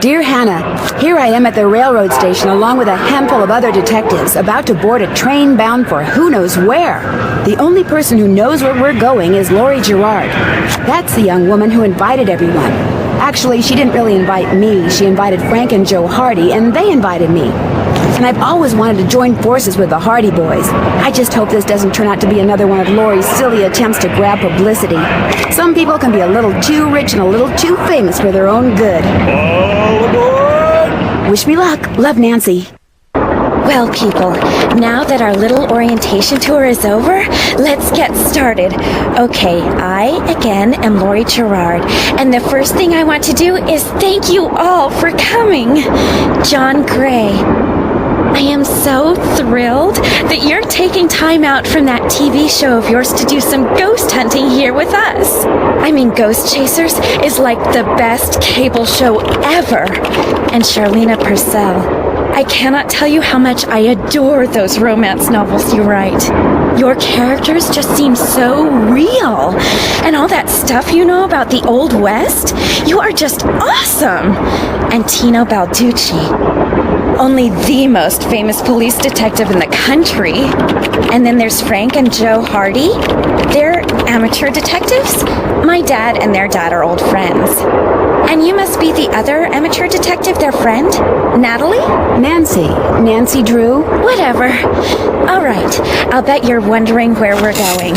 Dear Hannah, here I am at the railroad station along with a handful of other detectives about to board a train bound for who knows where. The only person who knows where we're going is Lori Gerard. That's the young woman who invited everyone. Actually, she didn't really invite me. She invited Frank and Joe Hardy, and they invited me. And I've always wanted to join forces with the Hardy Boys. I just hope this doesn't turn out to be another one of Lori's silly attempts to grab publicity. Some people can be a little too rich and a little too famous for their own good. All aboard! Wish me luck. Love, Nancy. Well, people, now that our little orientation tour is over, let's get started. Okay, I, again, am Lori Gerard, and the first thing I want to do is thank you all for coming. John Gray. I am so thrilled that you're taking time out from that TV show of yours to do some ghost hunting here with us. I mean, Ghost Chasers is like the best cable show ever. And Charlena Purcell. I cannot tell you how much I adore those romance novels you write. Your characters just seem so real. And all that stuff you know about the Old West, you are just awesome. And Tino Balducci. Only the most famous police detective in the country. And then there's Frank and Joe Hardy. They're amateur detectives. My dad and their dad are old friends. And you must be the other amateur detective, their friend? Natalie? Nancy Drew? Whatever. All right, I'll bet you're wondering where we're going.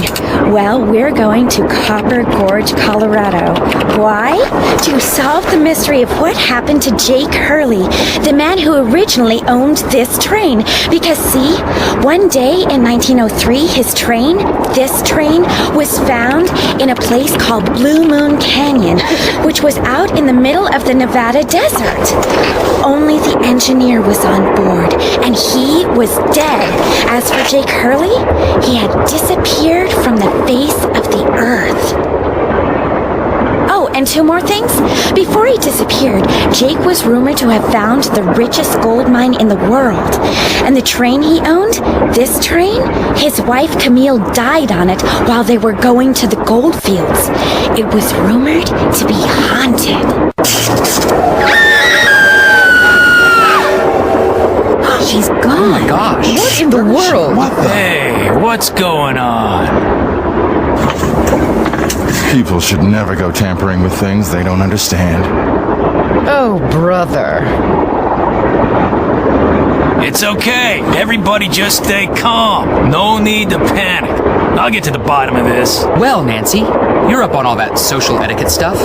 Well, we're going to Copper Gorge, Colorado. Why? To solve the mystery of what happened to Jake Hurley, the man who originally owned this train. Because see, one day in 1903, this train was found in a place called Blue Moon Canyon, which was out in the middle of the Nevada desert. Only the engineer was on board, and he was dead. As for Jake Hurley, he had disappeared from the face of the earth. Oh, and two more things. Before he disappeared, Jake was rumored to have found the richest gold mine in the world. And the train he owned, this train, his wife Camille died on it while they were going to the gold fields. It was rumored to be haunted. She's gone. Oh my gosh. What in the world? Hey, what's going on? People should never go tampering with things they don't understand. Oh, brother. It's okay. Everybody just stay calm. No need to panic. I'll get to the bottom of this. Well, Nancy, you're up on all that social etiquette stuff.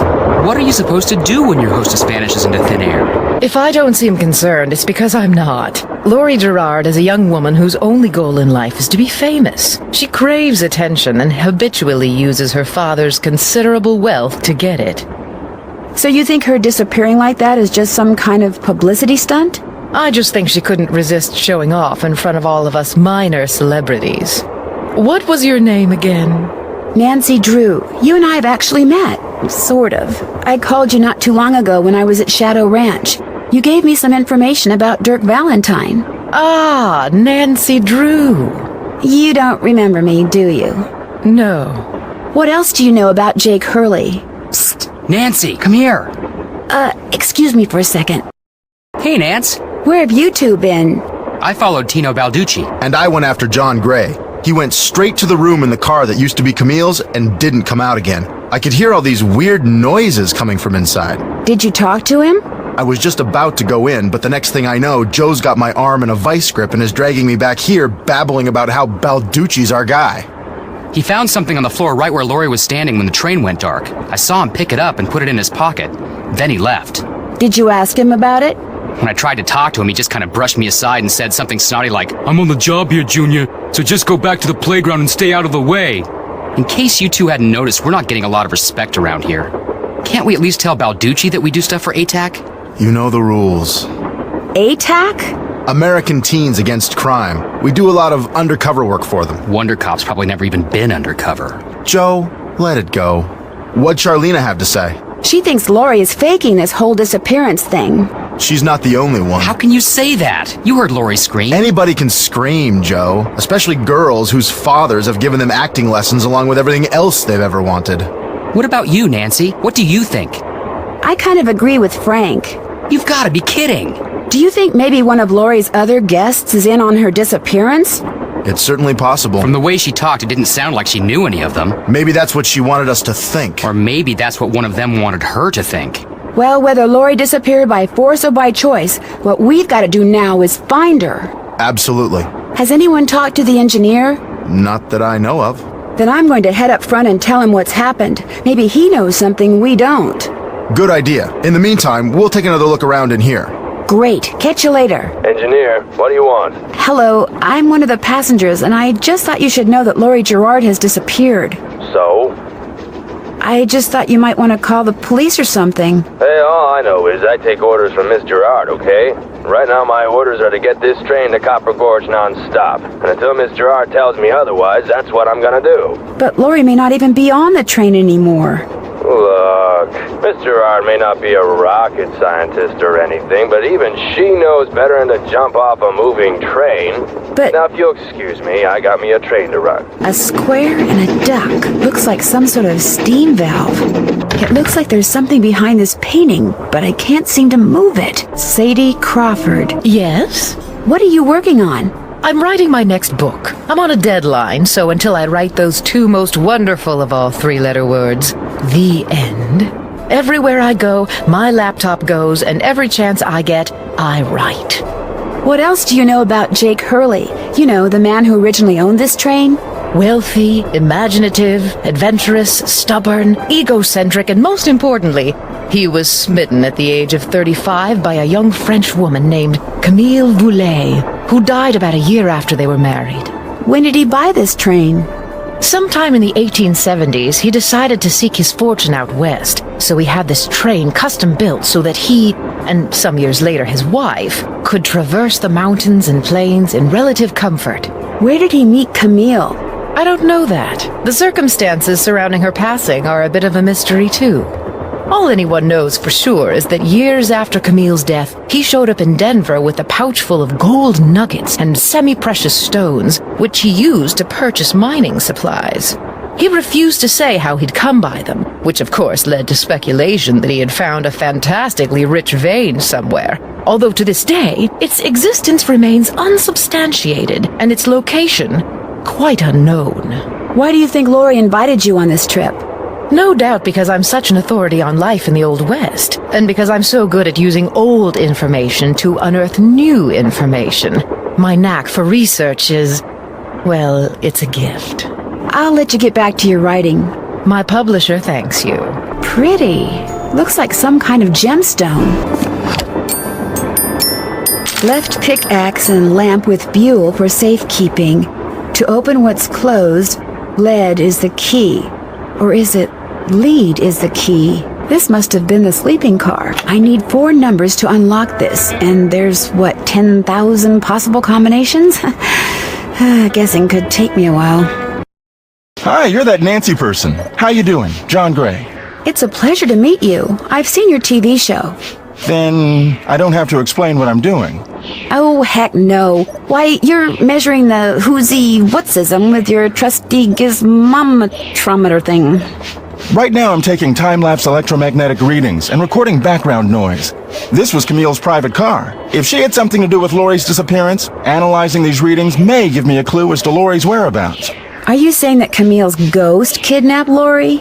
What are you supposed to do when your hostess vanishes into thin air? If I don't seem concerned, it's because I'm not. Lori Gerard is a young woman whose only goal in life is to be famous. She craves attention and habitually uses her father's considerable wealth to get it. So you think her disappearing like that is just some kind of publicity stunt? I just think she couldn't resist showing off in front of all of us minor celebrities. What was your name again? Nancy Drew. You and I have actually met. Sort of. I called you not too long ago when I was at Shadow Ranch. You gave me some information about Dirk Valentine. Ah, Nancy Drew. You don't remember me, do you? No. What else do you know about Jake Hurley? Psst! Nancy, come here! Excuse me for a second. Hey, Nance! Where have you two been? I followed Tino Balducci. And I went after John Gray. He went straight to the room in the car that used to be Camille's and didn't come out again. I could hear all these weird noises coming from inside. Did you talk to him? I was just about to go in, but the next thing I know, Joe's got my arm in a vice grip and is dragging me back here, babbling about how Balducci's our guy. He found something on the floor right where Lori was standing when the train went dark. I saw him pick it up and put it in his pocket. Then he left. Did you ask him about it? When I tried to talk to him, he just kind of brushed me aside and said something snotty like, "I'm on the job here, Junior, so just go back to the playground and stay out of the way." In case you two hadn't noticed, we're not getting a lot of respect around here. Can't we at least tell Balducci that we do stuff for ATAC? You know the rules. ATAC? American Teens Against Crime. We do a lot of undercover work for them. Wonder Cop's probably never even been undercover. Joe, let it go. What'd Charlena have to say? She thinks Lori is faking this whole disappearance thing. She's not the only one. How can you say that? You heard Lori scream. Anybody can scream, Joe. Especially girls whose fathers have given them acting lessons along with everything else they've ever wanted. What about you, Nancy? What do you think? I kind of agree with Frank. You've got to be kidding. Do you think maybe one of Lori's other guests is in on her disappearance? It's certainly possible. From the way she talked, it didn't sound like she knew any of them. Maybe that's what she wanted us to think. Or maybe that's what one of them wanted her to think. Well, whether Lori disappeared by force or by choice, what we've got to do now is find her. Absolutely. Has anyone talked to the engineer? Not that I know of. Then I'm going to head up front and tell him what's happened. Maybe he knows something we don't. Good idea. In the meantime, we'll take another look around in here. Great. Catch you later. Engineer, what do you want? Hello, I'm one of the passengers, and I just thought you should know that Lori Gerard has disappeared. So? I just thought you might want to call the police or something. Hey, all I know is I take orders from Miss Gerard, okay? Right now my orders are to get this train to Copper Gorge non-stop. And until Miss Gerard tells me otherwise, that's what I'm gonna do. But Lori may not even be on the train anymore. Look, Miss Gerard may not be a rocket scientist or anything, but even she knows better than to jump off a moving train. But- Now, if you'll excuse me, I got me a train to run. A square and a duck. Looks like some sort of steam valve. It looks like there's something behind this painting, but I can't seem to move it. Sadie Crawford. Yes? What are you working on? I'm writing my next book. I'm on a deadline, so until I write those two most wonderful of all three-letter words, the end, everywhere I go, my laptop goes, and every chance I get, I write. What else do you know about Jake Hurley? You know, the man who originally owned this train? Wealthy, imaginative, adventurous, stubborn, egocentric, and most importantly, he was smitten at the age of 35 by a young French woman named Camille Voulet, who died about a year after they were married. When did he buy this train? Sometime in the 1870s, he decided to seek his fortune out west, so he had this train custom built so that he, and some years later his wife, could traverse the mountains and plains in relative comfort. Where did he meet Camille? I don't know that. The circumstances surrounding her passing are a bit of a mystery, too. All anyone knows for sure is that years after Camille's death, he showed up in Denver with a pouch full of gold nuggets and semi-precious stones, which he used to purchase mining supplies. He refused to say how he'd come by them, which of course led to speculation that he had found a fantastically rich vein somewhere. Although to this day, its existence remains unsubstantiated and its location quite unknown. Why do you think Lori invited you on this trip? No doubt because I'm such an authority on life in the Old West, and because I'm so good at using old information to unearth new information. My knack for research is, well, it's a gift. I'll let you get back to your writing. My publisher thanks you. Pretty. Looks like some kind of gemstone. Left pickaxe and lamp with buhl for safekeeping. To open what's closed, lead is the key. Or is it lead is the key? This must have been the sleeping car. I need 4 numbers to unlock this, and there's, 10,000 possible combinations? Guessing could take me a while. Hi, you're that Nancy person. How you doing? John Gray. It's a pleasure to meet you. I've seen your TV show. Then I don't have to explain what I'm doing. Oh, heck no. Why, you're measuring the whoozy whatsism with your trusty gizmometrometer thing. Right now I'm taking time-lapse electromagnetic readings and recording background noise. This was Camille's private car. If she had something to do with Lori's disappearance, analyzing these readings may give me a clue as to Lori's whereabouts. Are you saying that Camille's ghost kidnapped Lori?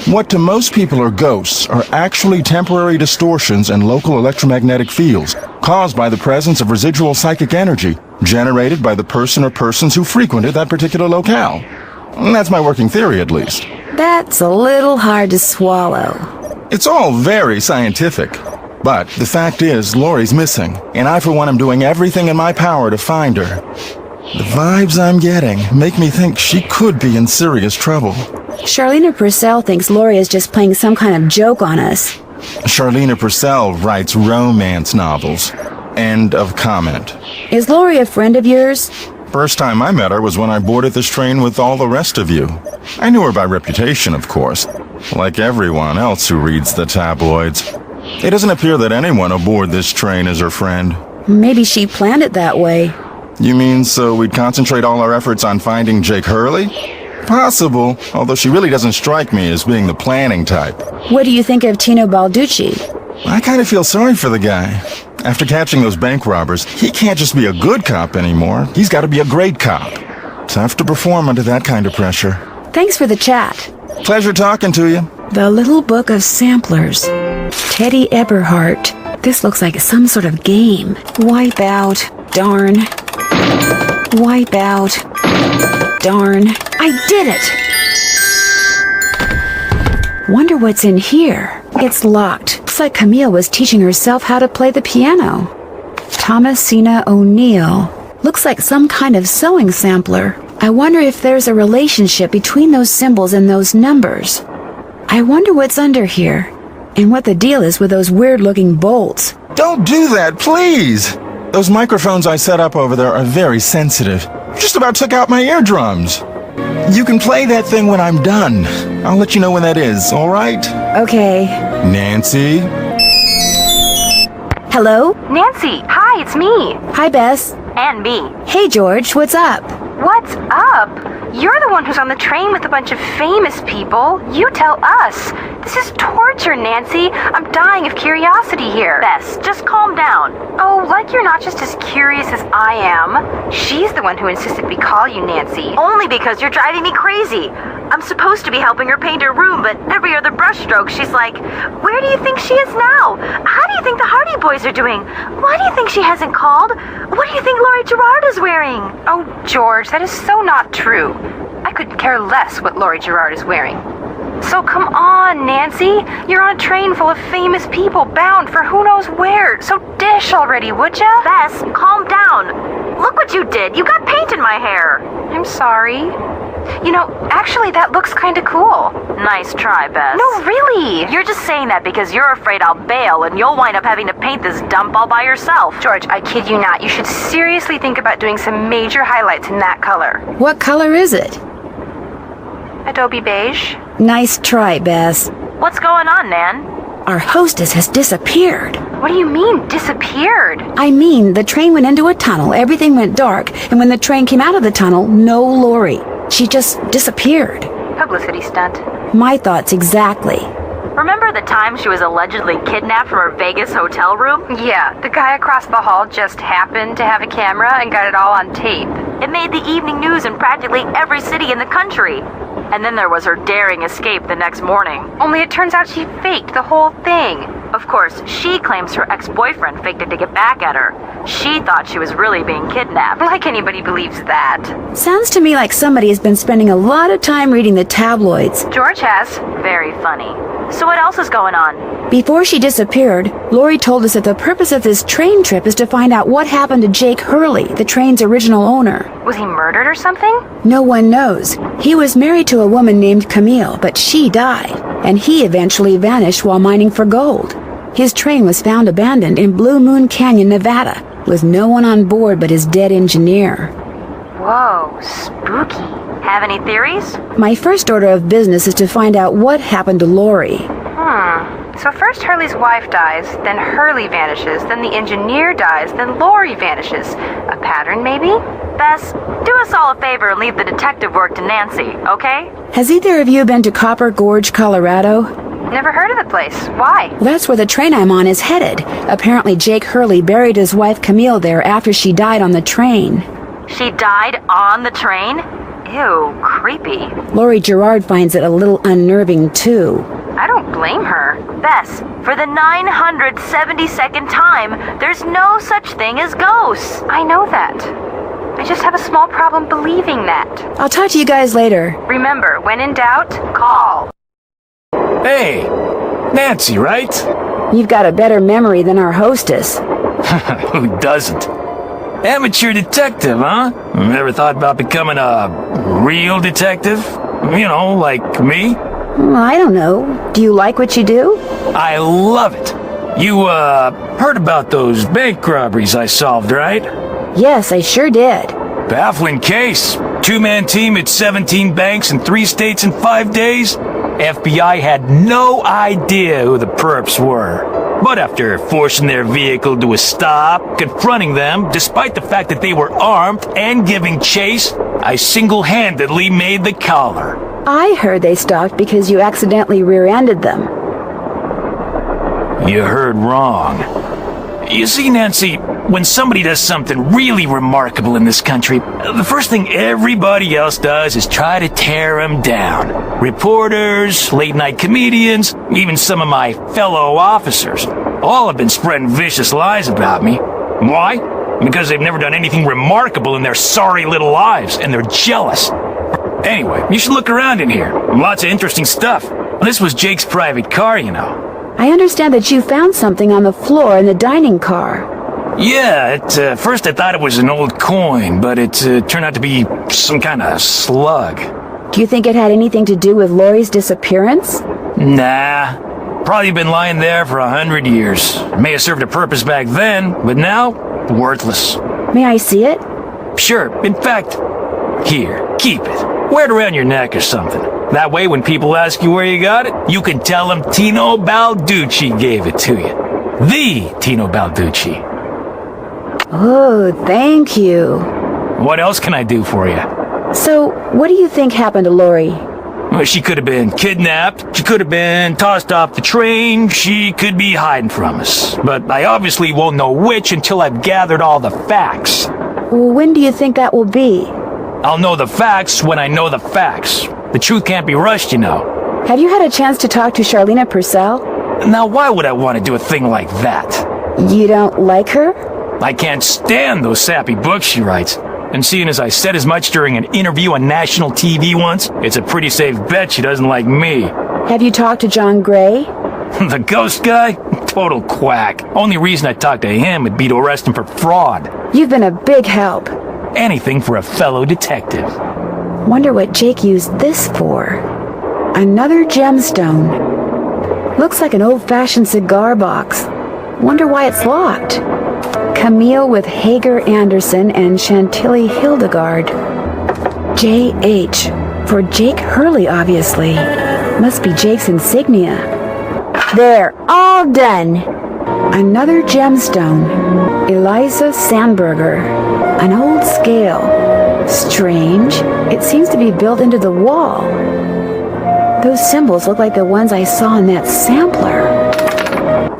What to most people are ghosts are actually temporary distortions in local electromagnetic fields caused by the presence of residual psychic energy generated by the person or persons who frequented that particular locale. That's my working theory, at least. That's a little hard to swallow. It's all very scientific. But the fact is, Lori's missing, and I, for one, am doing everything in my power to find her. The vibes I'm getting make me think she could be in serious trouble. Charlena Purcell thinks Lori is just playing some kind of joke on us. Charlena Purcell writes romance novels. End of comment. Is Lori a friend of yours? First time I met her was when I boarded this train with all the rest of you. I knew her by reputation, of course, like everyone else who reads the tabloids. It doesn't appear that anyone aboard this train is her friend. Maybe she planned it that way. You mean so we'd concentrate all our efforts on finding Jake Hurley? Possible, although she really doesn't strike me as being the planning type. What do you think of Tino Balducci? I kind of feel sorry for the guy. After catching those bank robbers, he can't just be a good cop anymore. He's got to be a great cop. Tough to perform under that kind of pressure. Thanks for the chat. Pleasure talking to you. The Little Book of Samplers. Teddy Eberhardt. This looks like some sort of game. Wipe out. Darn. Wipe out. Darn. I did it! Wonder what's in here. It's locked. Looks like Camille was teaching herself how to play the piano. Thomasina O'Neill. Looks like some kind of sewing sampler. I wonder if there's a relationship between those symbols and those numbers. I wonder what's under here, and what the deal is with those weird-looking bolts. Don't do that, please! Those microphones I set up over there are very sensitive. Just about took out my eardrums. You can play that thing when I'm done. I'll let you know when that is, all right? Okay. Nancy? Hello? Nancy, hi, it's me. Hi, Bess. And me. Hey, George, what's up? What's up? You're the one who's on the train with a bunch of famous people. You tell us. This is torture, Nancy. I'm dying of curiosity here. Bess, just calm down. Oh, like you're not just as curious as I am. She's the one who insisted we call you Nancy. Only because you're driving me crazy. I'm supposed to be helping her paint her room, but every other brushstroke she's like, where do you think she is now? How do you think the Hardy Boys are doing? Why do you think she hasn't called? What do you think Laurie Gerard is wearing? Oh, George, that is so not true. I could care less what Laurie Gerard is wearing. So come on, Nancy. You're on a train full of famous people bound for who knows where. So dish already, would ya? Bess, calm down. Look what you did. You got paint in my hair. I'm sorry. You know, actually, that looks kind of cool. Nice try, Bess. No, really. You're just saying that because you're afraid I'll bail and you'll wind up having to paint this dump all by yourself. George, I kid you not. You should seriously think about doing some major highlights in that color. What color is it? Adobe beige. Nice try, Bess. What's going on, Nan? Our hostess has disappeared. What do you mean, disappeared? I mean, the train went into a tunnel, everything went dark, and when the train came out of the tunnel, no Lori. She just disappeared. Publicity stunt. My thoughts exactly. Remember the time she was allegedly kidnapped from her Vegas hotel room? Yeah, the guy across the hall just happened to have a camera and got it all on tape. It made the evening news in practically every city in the country. And then there was her daring escape the next morning. Only it turns out she faked the whole thing. Of course, she claims her ex-boyfriend faked it to get back at her. She thought she was really being kidnapped. Like anybody believes that. Sounds to me like somebody has been spending a lot of time reading the tabloids. George has. Very funny. So what else is going on? Before she disappeared, Lori told us that the purpose of this train trip is to find out what happened to Jake Hurley, the train's original owner. Was he murdered or something? No one knows. He was married to a woman named Camille, but she died, and he eventually vanished while mining for gold. His train was found abandoned in Blue Moon Canyon, Nevada, with no one on board but his dead engineer. Whoa, spooky. Have any theories? My first order of business is to find out what happened to Lori. So first Hurley's wife dies, then Hurley vanishes, then the engineer dies, then Lori vanishes. A pattern, maybe? Bess, do us all a favor and leave the detective work to Nancy, okay? Has either of you been to Copper Gorge, Colorado? Never heard of the place. Why? That's where the train I'm on is headed. Apparently Jake Hurley buried his wife Camille there after she died on the train. She died on the train? Ew, creepy. Laurie Gerard finds it a little unnerving, too. I don't blame her. Bess, for the 972nd time, there's no such thing as ghosts. I know that. I just have a small problem believing that. I'll talk to you guys later. Remember, when in doubt, call. Hey, Nancy, right? You've got a better memory than our hostess. Who doesn't? Amateur detective, huh? Ever thought about becoming a real detective? You know, like me? Well, I don't know. Do you like what you do? I love it. You, heard about those bank robberies I solved, right? Yes, I sure did. Baffling case. Two-man team at 17 banks in 3 states in 5 days. FBI had no idea who the perps were. But after forcing their vehicle to a stop, confronting them, despite the fact that they were armed and giving chase, I single-handedly made the collar. I heard they stopped because you accidentally rear-ended them. You heard wrong. You see, Nancy, when somebody does something really remarkable in this country, the first thing everybody else does is try to tear them down. Reporters, late-night comedians, even some of my fellow officers, all have been spreading vicious lies about me. Why? Because they've never done anything remarkable in their sorry little lives, and they're jealous. Anyway, you should look around in here. Lots of interesting stuff. This was Jake's private car, you know. I understand that you found something on the floor in the dining car. Yeah, at first I thought it was an old coin, but it turned out to be some kind of slug. Do you think it had anything to do with Lori's disappearance? Nah. Probably been lying there for 100 years. May have served a purpose back then, but now, worthless. May I see it? Sure. In fact, here, keep it. Wear it around your neck or something. That way, when people ask you where you got it, you can tell them Tino Balducci gave it to you. The Tino Balducci. Oh, thank you. What else can I do for you? So, what do you think happened to Lori? Well, she could have been kidnapped. She could have been tossed off the train. She could be hiding from us. But I obviously won't know which until I've gathered all the facts. Well, when do you think that will be? I'll know the facts when I know the facts. The truth can't be rushed, you know. Have you had a chance to talk to Charlena Purcell? Now, why would I want to do a thing like that? You don't like her? I can't stand those sappy books she writes. And seeing as I said as much during an interview on national TV once, it's a pretty safe bet she doesn't like me. Have you talked to John Gray? The ghost guy? Total quack. Only reason I talked to him would be to arrest him for fraud. You've been a big help. Anything for a fellow detective. Wonder what Jake used this for. Another gemstone. Looks like an old-fashioned cigar box. Wonder why it's locked. Camille with Hager Anderson and Chantilly Hildegard. J.H. For Jake Hurley, obviously. Must be Jake's insignia. There, all done. Another gemstone. Eliza Sandberger. An old scale. Strange. It seems to be built into the wall. Those symbols look like the ones I saw in that sampler.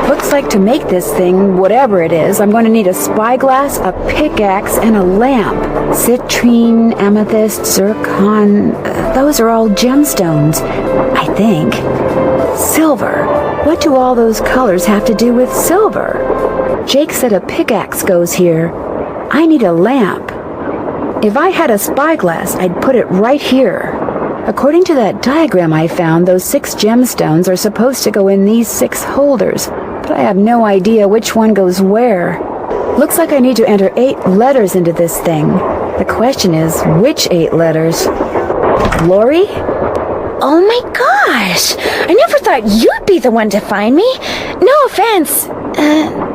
Looks like to make this thing, whatever it is, I'm going to need a spyglass, a pickaxe, and a lamp. Citrine, amethyst, zircon, those are all gemstones, I think. Silver. What do all those colors have to do with silver? Jake said a pickaxe goes here. I need a lamp. If I had a spyglass, I'd put it right here. According to that diagram I found, those 6 gemstones are supposed to go in these 6 holders, but I have no idea which one goes where. Looks like I need to enter 8 letters into this thing. The question is, which 8 letters? Lori? Oh my gosh! I never thought you'd be the one to find me. No offense.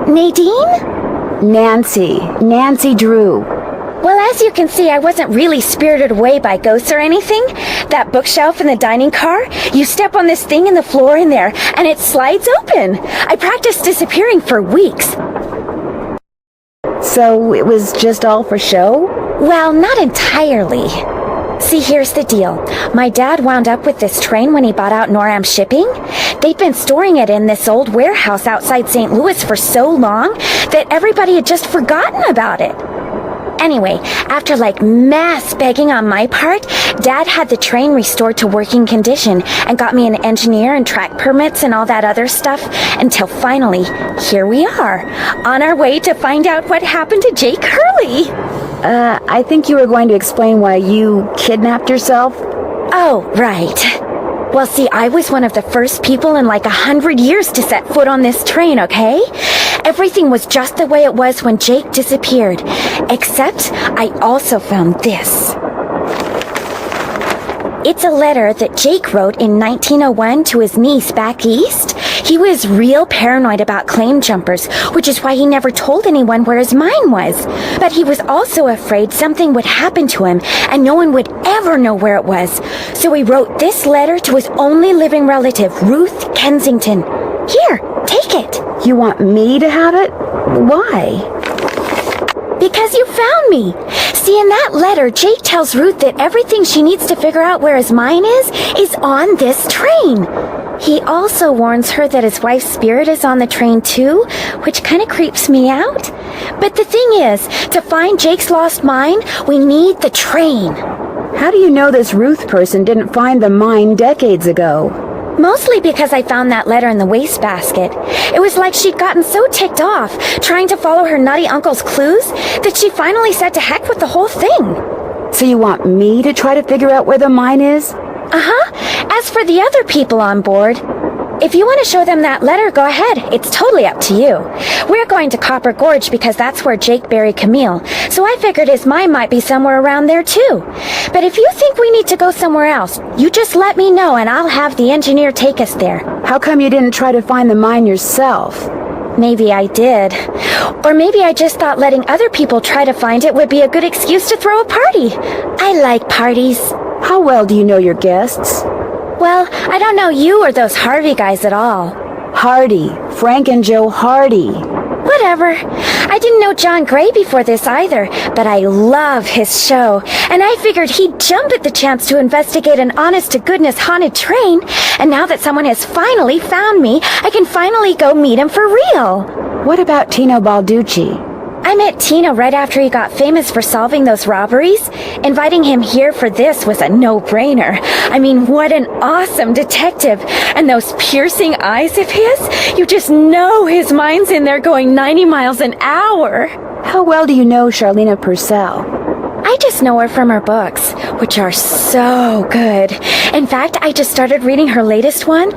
Nadine? Nancy Drew. Well, as you can see, I wasn't really spirited away by ghosts or anything. That bookshelf in the dining car, you step on this thing in the floor in there, and it slides open. I practiced disappearing for weeks. So it was just all for show? Well, not entirely. See, here's the deal. My dad wound up with this train when he bought out Noram Shipping. They'd been storing it in this old warehouse outside St. Louis for so long that everybody had just forgotten about it. Anyway, after mass begging on my part, Dad had the train restored to working condition and got me an engineer and track permits and all that other stuff until finally, here we are, on our way to find out what happened to Jake Hurley. I think you were going to explain why you kidnapped yourself. Oh, right. Well, see, I was one of the first people in 100 years to set foot on this train, okay? Everything was just the way it was when Jake disappeared. Except, I also found this. It's a letter that Jake wrote in 1901 to his niece back east. He was real paranoid about claim jumpers, which is why he never told anyone where his mine was. But he was also afraid something would happen to him and no one would ever know where it was. So he wrote this letter to his only living relative, Ruth Kensington. Here, take it. You want me to have it? Why? Because you found me. See, in that letter, Jake tells Ruth that everything she needs to figure out where his mine is on this train. He also warns her that his wife's spirit is on the train too, which kind of creeps me out. But the thing is, to find Jake's lost mine, we need the train. How do you know this Ruth person didn't find the mine decades ago? Mostly because I found that letter in the wastebasket. It was like she'd gotten so ticked off trying to follow her nutty uncle's clues that she finally said to heck with the whole thing. So you want me to try to figure out where the mine is? Uh-huh. As for the other people on board, if you want to show them that letter, go ahead. It's totally up to you. We're going to Copper Gorge because that's where Jake buried Camille, so I figured his mine might be somewhere around there too. But if you think we need to go somewhere else, you just let me know and I'll have the engineer take us there. How come you didn't try to find the mine yourself? Maybe I did. Or maybe I just thought letting other people try to find it would be a good excuse to throw a party. I like parties. How well do you know your guests? Well, I don't know you or those Harvey guys at all. Hardy. Frank and Joe Hardy. Whatever. I didn't know John Gray before this either, but I love his show, and I figured he'd jump at the chance to investigate an honest-to-goodness haunted train, and now that someone has finally found me, I can finally go meet him for real. What about Tino Balducci? I met Tino right after he got famous for solving those robberies. Inviting him here for this was a no-brainer. I mean, what an awesome detective. And those piercing eyes of his, you just know his mind's in there going 90 miles an hour. How well do you know Charlena Purcell? I just know her from her books, which are so good. In fact, I just started reading her latest one,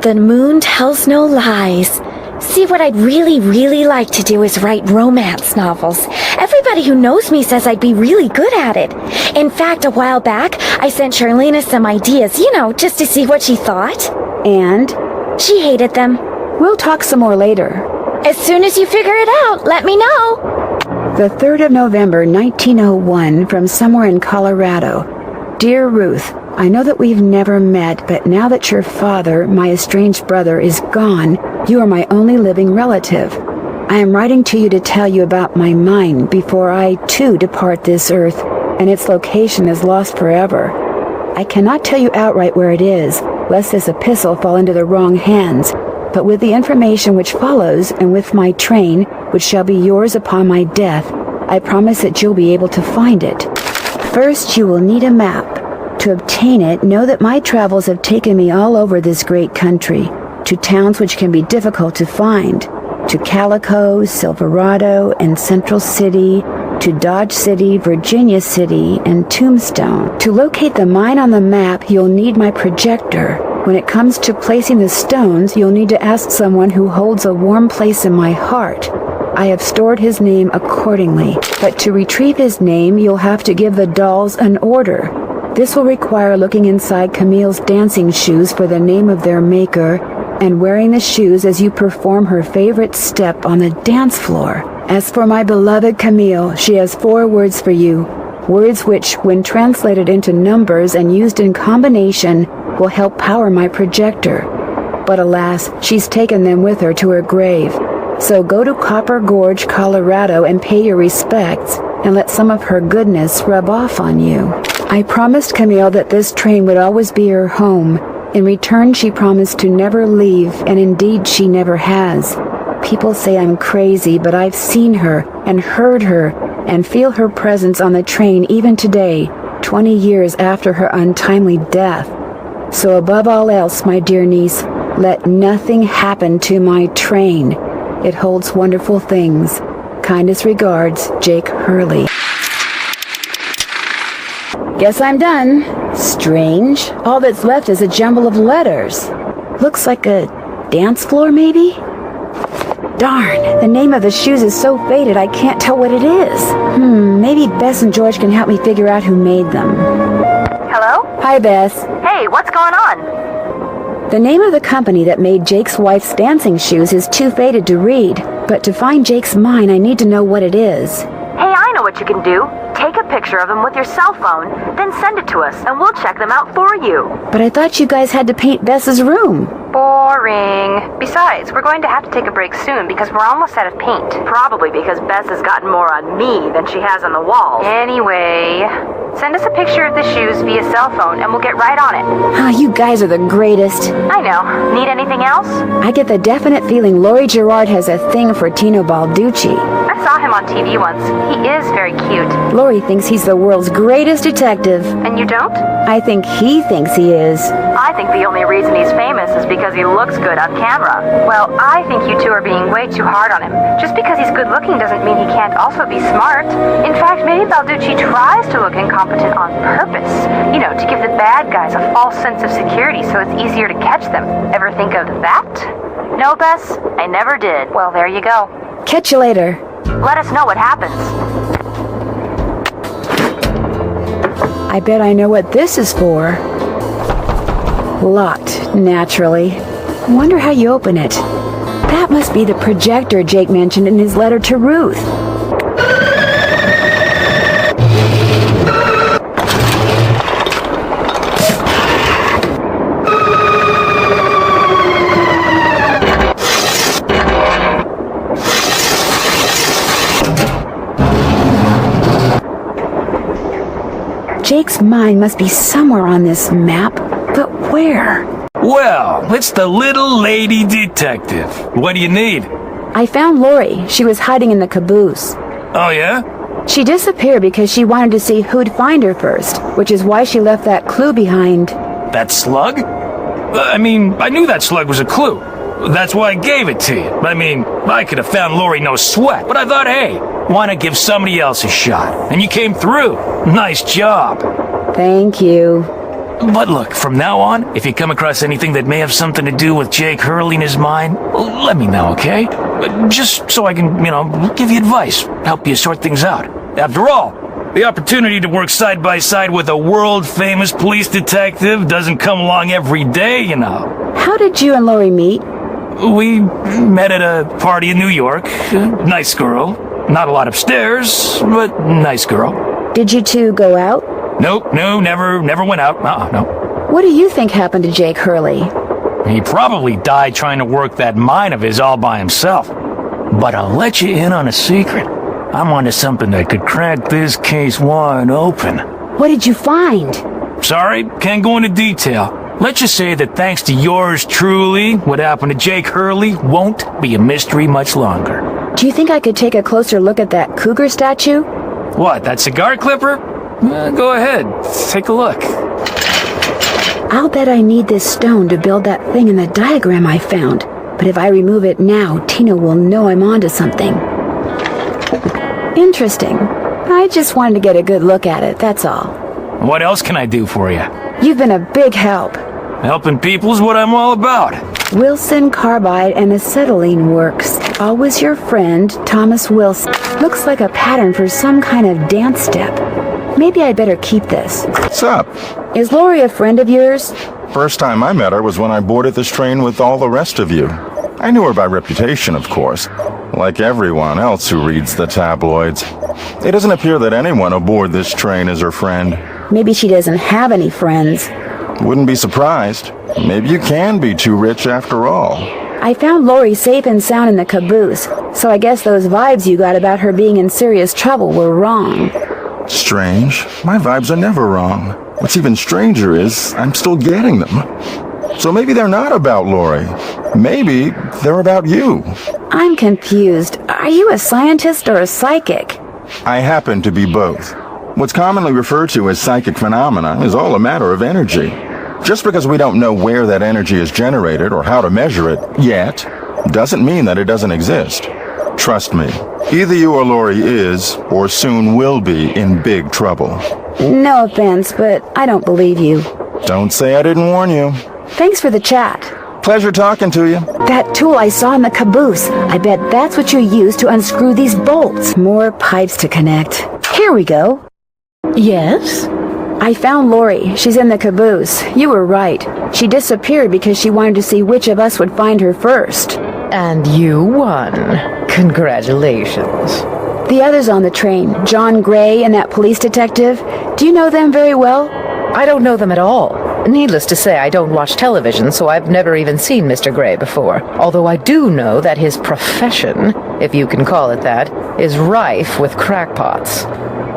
The Moon Tells No Lies. See, what I'd really like to do is write romance novels. Everybody who knows me says I'd be really good at it. In fact, a while back, I sent Charlena some ideas, just to see what she thought. And? She hated them. We'll talk some more later. As soon as you figure it out, let me know. The 3rd of November, 1901, from somewhere in Colorado. Dear Ruth, I know that we've never met, but now that your father, my estranged brother, is gone, you are my only living relative. I am writing to you to tell you about my mine before I, too, depart this earth, and its location is lost forever. I cannot tell you outright where it is, lest this epistle fall into the wrong hands, but with the information which follows, and with my train, which shall be yours upon my death, I promise that you'll be able to find it. First, you will need a map. To obtain it, know that my travels have taken me all over this great country, to towns which can be difficult to find, to Calico, Silverado, and Central City, to Dodge City, Virginia City, and Tombstone. To locate the mine on the map, you'll need my projector. When it comes to placing the stones, you'll need to ask someone who holds a warm place in my heart. I have stored his name accordingly, but to retrieve his name, you'll have to give the dolls an order. This will require looking inside Camille's dancing shoes for the name of their maker, and wearing the shoes as you perform her favorite step on the dance floor. As for my beloved Camille, she has 4 words for you, words which, when translated into numbers and used in combination, will help power my projector. But alas, she's taken them with her to her grave. So go to Copper Gorge, Colorado, and pay your respects, and let some of her goodness rub off on you. I promised Camille that this train would always be her home. In return, she promised to never leave, and indeed she never has. People say I'm crazy, but I've seen her, and heard her, and feel her presence on the train even today, 20 years after her untimely death. So above all else, my dear niece, let nothing happen to my train. It holds wonderful things. Kindest regards, Jake Hurley. Guess I'm done. Strange. All that's left is a jumble of letters. Looks like a dance floor, maybe? Darn, the name of the shoes is so faded I can't tell what it is. Maybe Bess and George can help me figure out who made them. Hello? Hi, Bess. Hey, what's going on? The name of the company that made Jake's wife's dancing shoes is too faded to read, but to find Jake's mine, I need to know what it is. Hey, I know what you can do. Take a picture of them with your cell phone, then send it to us, and we'll check them out for you. But I thought you guys had to paint Bess's room. Boring. Besides, we're going to have to take a break soon because we're almost out of paint. Probably because Bess has gotten more on me than she has on the walls. Anyway, Send us a picture of the shoes via cell phone and we'll get right on it. Ah, you guys are the greatest. I know. Need anything else? I get the definite feeling Laurie Gerard has a thing for Tino Balducci. I saw him on TV once. He is very cute. Laurie thinks he's the world's greatest detective. And you don't? I think he thinks he is. I think the only reason he's famous is because he looks good on camera. Well, I think you two are being way too hard on him. Just because he's good looking doesn't mean he can't also be smart. In fact, maybe Balducci tries to look incompetent on purpose. You know, to give the bad guys a false sense of security so it's easier to catch them. Ever think of that? No, Bess, I never did. Well, there you go. Catch you later. Let us know what happens. I bet I know what this is for. Locked, naturally. Wonder how you open it. That must be the projector Jake mentioned in his letter to Ruth. Jake's mind must be somewhere on this map, but where? Well, it's the little lady detective. What do you need? I found Laurie. She was hiding in the caboose. Oh, yeah? She disappeared because she wanted to see who'd find her first, which is why she left that clue behind. That slug? I mean, I knew that slug was a clue. That's why I gave it to you. I mean, I could have found Laurie no sweat, but I thought, hey, why not give somebody else a shot? And you came through. Nice job. Thank you. But look, from now on, if you come across anything that may have something to do with Jake Hurley and his mind, let me know, okay? Just so I can, give you advice, help you sort things out. After all, the opportunity to work side by side with a world-famous police detective doesn't come along every day, you know. How did you and Laurie meet? We met at a party in New York. Nice girl. Not a lot upstairs, but nice girl. Did you two go out? Nope, no, never went out. No. What do you think happened to Jake Hurley? He probably died trying to work that mine of his all by himself. But I'll let you in on a secret. I'm onto something that could crack this case wide open. What did you find? Sorry, can't go into detail. Let's just say that thanks to yours truly, what happened to Jake Hurley won't be a mystery much longer. Do you think I could take a closer look at that cougar statue? What, that cigar clipper? Go ahead, take a look. I'll bet I need this stone to build that thing in the diagram I found. But if I remove it now, Tino will know I'm onto something. Interesting. I just wanted to get a good look at it, that's all. What else can I do for you? You've been a big help. Helping people is what I'm all about. Wilson Carbide and Acetylene Works. Always your friend, Thomas Wilson. Looks like a pattern for some kind of dance step. Maybe I'd better keep this. What's up? Is Laurie a friend of yours? First time I met her was when I boarded this train with all the rest of you. I knew her by reputation, of course, like everyone else who reads the tabloids. It doesn't appear that anyone aboard this train is her friend. Maybe she doesn't have any friends. Wouldn't be surprised. Maybe you can be too rich after all. I found Laurie safe and sound in the caboose, so I guess those vibes you got about her being in serious trouble were wrong. Strange. My vibes are never wrong. What's even stranger is I'm still getting them. So maybe they're not about Laurie. Maybe they're about you. I'm confused. Are you a scientist or a psychic? I happen to be both. What's commonly referred to as psychic phenomena is all a matter of energy. Just because we don't know where that energy is generated or how to measure it yet, doesn't mean that it doesn't exist. Trust me, either you or Laurie is, or soon will be, in big trouble. No offense, but I don't believe you. Don't say I didn't warn you. Thanks for the chat. Pleasure talking to you. That tool I saw in the caboose, I bet that's what you use to unscrew these bolts. More pipes to connect. Here we go. Yes? I found Laurie. She's in the caboose. You were right. She disappeared because she wanted to see which of us would find her first. And you won. Congratulations. The others on the train, John Gray and that police detective, do you know them very well? I don't know them at all. Needless to say, I don't watch television, so I've never even seen Mr. Gray before. Although I do know that his profession, if you can call it that, is rife with crackpots.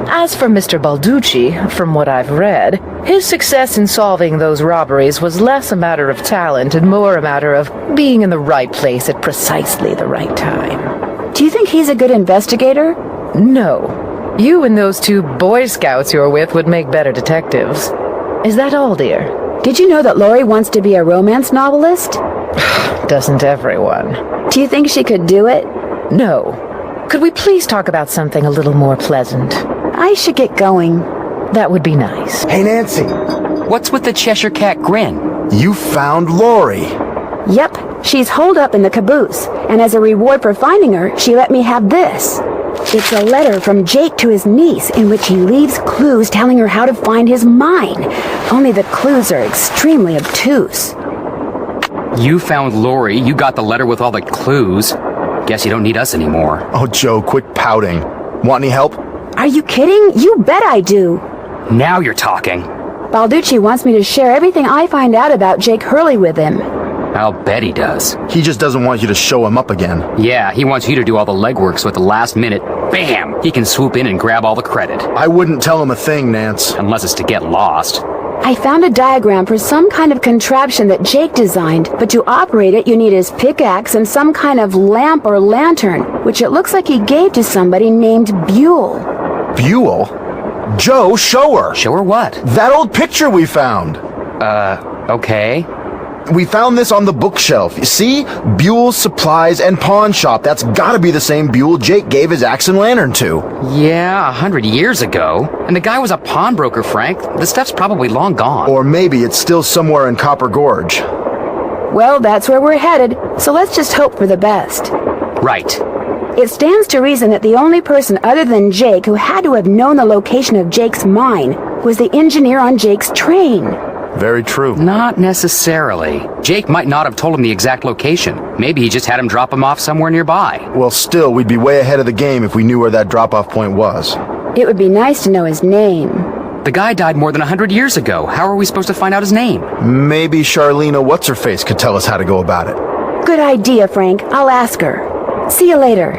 As for Mr. Balducci, from what I've read, his success in solving those robberies was less a matter of talent and more a matter of being in the right place at precisely the right time. Do you think he's a good investigator? No. You and those two Boy Scouts you're with would make better detectives. Is that all, dear? Did you know that Lori wants to be a romance novelist? Doesn't everyone? Do you think she could do it? No. Could we please talk about something a little more pleasant? I should get going. That would be nice. Hey, Nancy, What's with the Cheshire Cat grin? you found Lori. Yep, she's holed up in the caboose, and as a reward for finding her, she let me have this. It's a letter from Jake to his niece in which he leaves clues telling her how to find his mine. Only the clues are extremely obtuse. You found Lori, you got the letter with all the clues. Guess you don't need us anymore. Oh, Joe, quit pouting. Want any help? Are you kidding? You bet I do. Now you're talking. Balducci wants me to share everything I find out about Jake Hurley with him. I'll bet he does. He just doesn't want you to show him up again. Yeah, he wants you to do all the legwork so at the last minute, bam, he can swoop in and grab all the credit. I wouldn't tell him a thing, Nance. Unless it's to get lost. I found a diagram for some kind of contraption that Jake designed, but to operate it you need his pickaxe and some kind of lamp or lantern, which it looks like he gave to somebody named Buell. Buell? Joe, show her. Show her what? That old picture we found. Okay. We found this on the bookshelf. You see? Buell's Supplies and Pawn Shop. That's gotta be the same Buell Jake gave his axe and lantern to. Yeah, 100 years ago. And the guy was a pawnbroker, Frank. The stuff's probably long gone. Or maybe it's still somewhere in Copper Gorge. Well, that's where we're headed, so let's just hope for the best. Right. It stands to reason that the only person other than Jake who had to have known the location of Jake's mine was the engineer on Jake's train. Very true. Not necessarily. Jake might not have told him the exact location. Maybe he just had him drop him off somewhere nearby. Well, still, we'd be way ahead of the game if we knew where that drop-off point was. It would be nice to know his name. The guy died more than 100 years ago. How are we supposed to find out his name? Maybe Charlena What's-Her-Face could tell us how to go about it. Good idea, Frank. I'll ask her. See you later.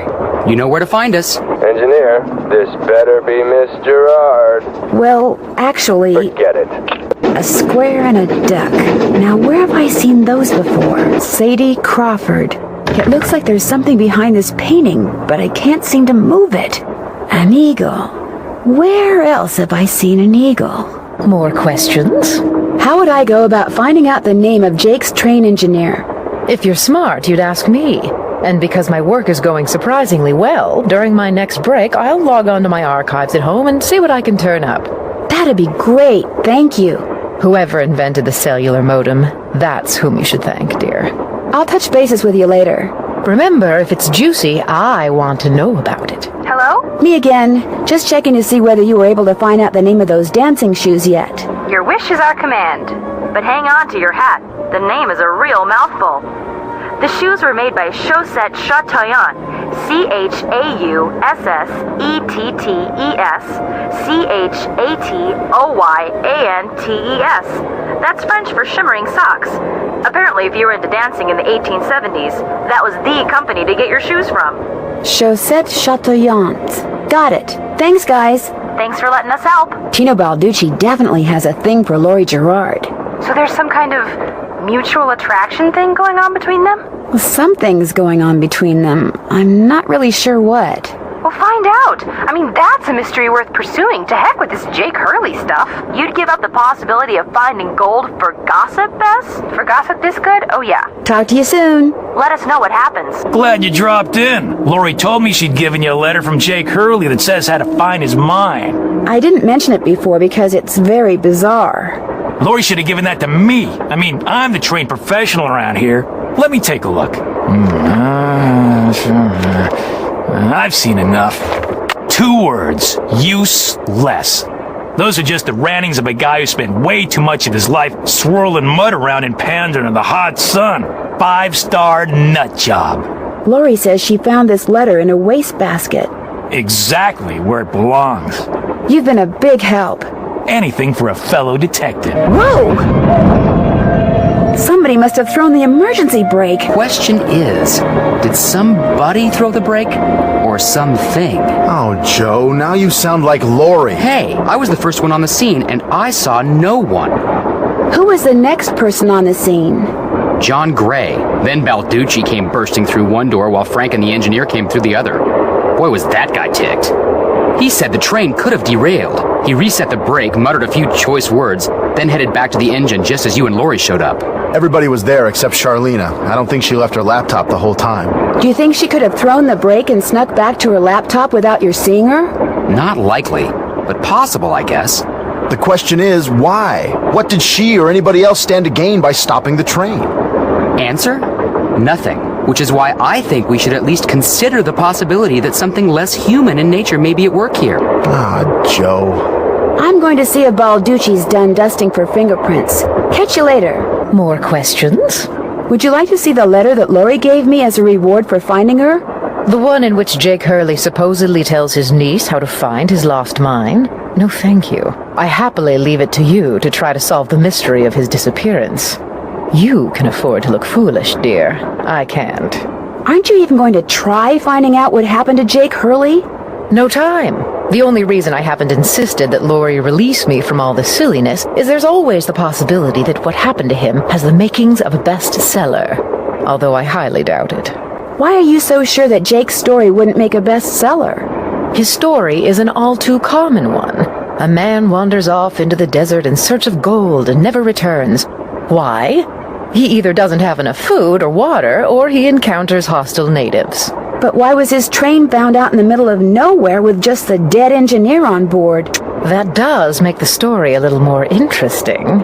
You know where to find us. Engineer, this better be Miss Gerard. Well, actually, Forget it. a square and a duck. Now, where have I seen those before? Sadie Crawford. It looks like there's something behind this painting, but I can't seem to move it. An eagle. Where else have I seen an eagle? More questions? How would I go about finding out the name of Jake's train engineer? If you're smart, you'd ask me. And because my work is going surprisingly well, during my next break, I'll log on to my archives at home and see what I can turn up. That'd be great, thank you. Whoever invented the cellular modem, that's whom you should thank, dear. I'll touch bases with you later. Remember, if it's juicy, I want to know about it. Hello? Me again. Just checking to see whether you were able to find out the name of those dancing shoes yet. Your wish is our command. But hang on to your hat. The name is a real mouthful. The shoes were made by Chaussette Chateauyantes, Chaussatetoyantes. That's French for shimmering socks. Apparently, if you were into dancing in the 1870s, that was the company to get your shoes from. Chaussette Chateauyantes. Got it. Thanks, guys. Thanks for letting us help. Tino Balducci definitely has a thing for Lori Gerard. So there's some kind of mutual attraction thing going on between them? Well, something's going on between them. I'm not really sure what. Well, find out. I mean, that's a mystery worth pursuing. To heck with this Jake Hurley stuff. You'd give up the possibility of finding gold for gossip, Bess? For gossip this good? Oh, yeah. Talk to you soon. Let us know what happens. Glad you dropped in. Lori told me she'd given you a letter from Jake Hurley that says how to find his mine. I didn't mention it before because it's very bizarre. Lori should have given that to me. I mean, I'm the trained professional around here. Let me take a look. I've seen enough. 2 words. Useless. Those are just the rantings of a guy who spent way too much of his life swirling mud around in pans under the hot sun. 5-star nut job. Lori says she found this letter in a wastebasket. Exactly where it belongs. You've been a big help. Anything for a fellow detective. Whoa! Somebody must have thrown the emergency brake. Question is, did somebody throw the brake? Or something? Oh, Joe, now you sound like Lori. Hey, I was the first one on the scene, and I saw no one. Who was the next person on the scene? John Gray. Then Balducci came bursting through one door while Frank and the engineer came through the other. Boy, was that guy ticked. He said the train could have derailed. He reset the brake, muttered a few choice words, then headed back to the engine just as you and Lori showed up. Everybody was there except Charlena. I don't think she left her laptop the whole time. Do you think she could have thrown the brake and snuck back to her laptop without your seeing her? Not likely, but possible, I guess. The question is, why? What did she or anybody else stand to gain by stopping the train? Answer? Nothing. Which is why I think we should at least consider the possibility that something less human in nature may be at work here. Ah, Joe. I'm going to see if Balducci's done dusting for fingerprints. Catch you later. More questions? Would you like to see the letter that Lori gave me as a reward for finding her? The one in which Jake Hurley supposedly tells his niece how to find his lost mine? No, thank you. I happily leave it to you to try to solve the mystery of his disappearance. You can afford to look foolish, dear. I can't. Aren't you even going to try finding out what happened to Jake Hurley? No time. The only reason I haven't insisted that Lori release me from all this silliness is there's always the possibility that what happened to him has the makings of a bestseller. Although I highly doubt it. Why are you so sure that Jake's story wouldn't make a bestseller? His story is an all too common one. A man wanders off into the desert in search of gold and never returns. Why? He either doesn't have enough food or water, or he encounters hostile natives. But why was his train found out in the middle of nowhere with just the dead engineer on board? That does make the story a little more interesting.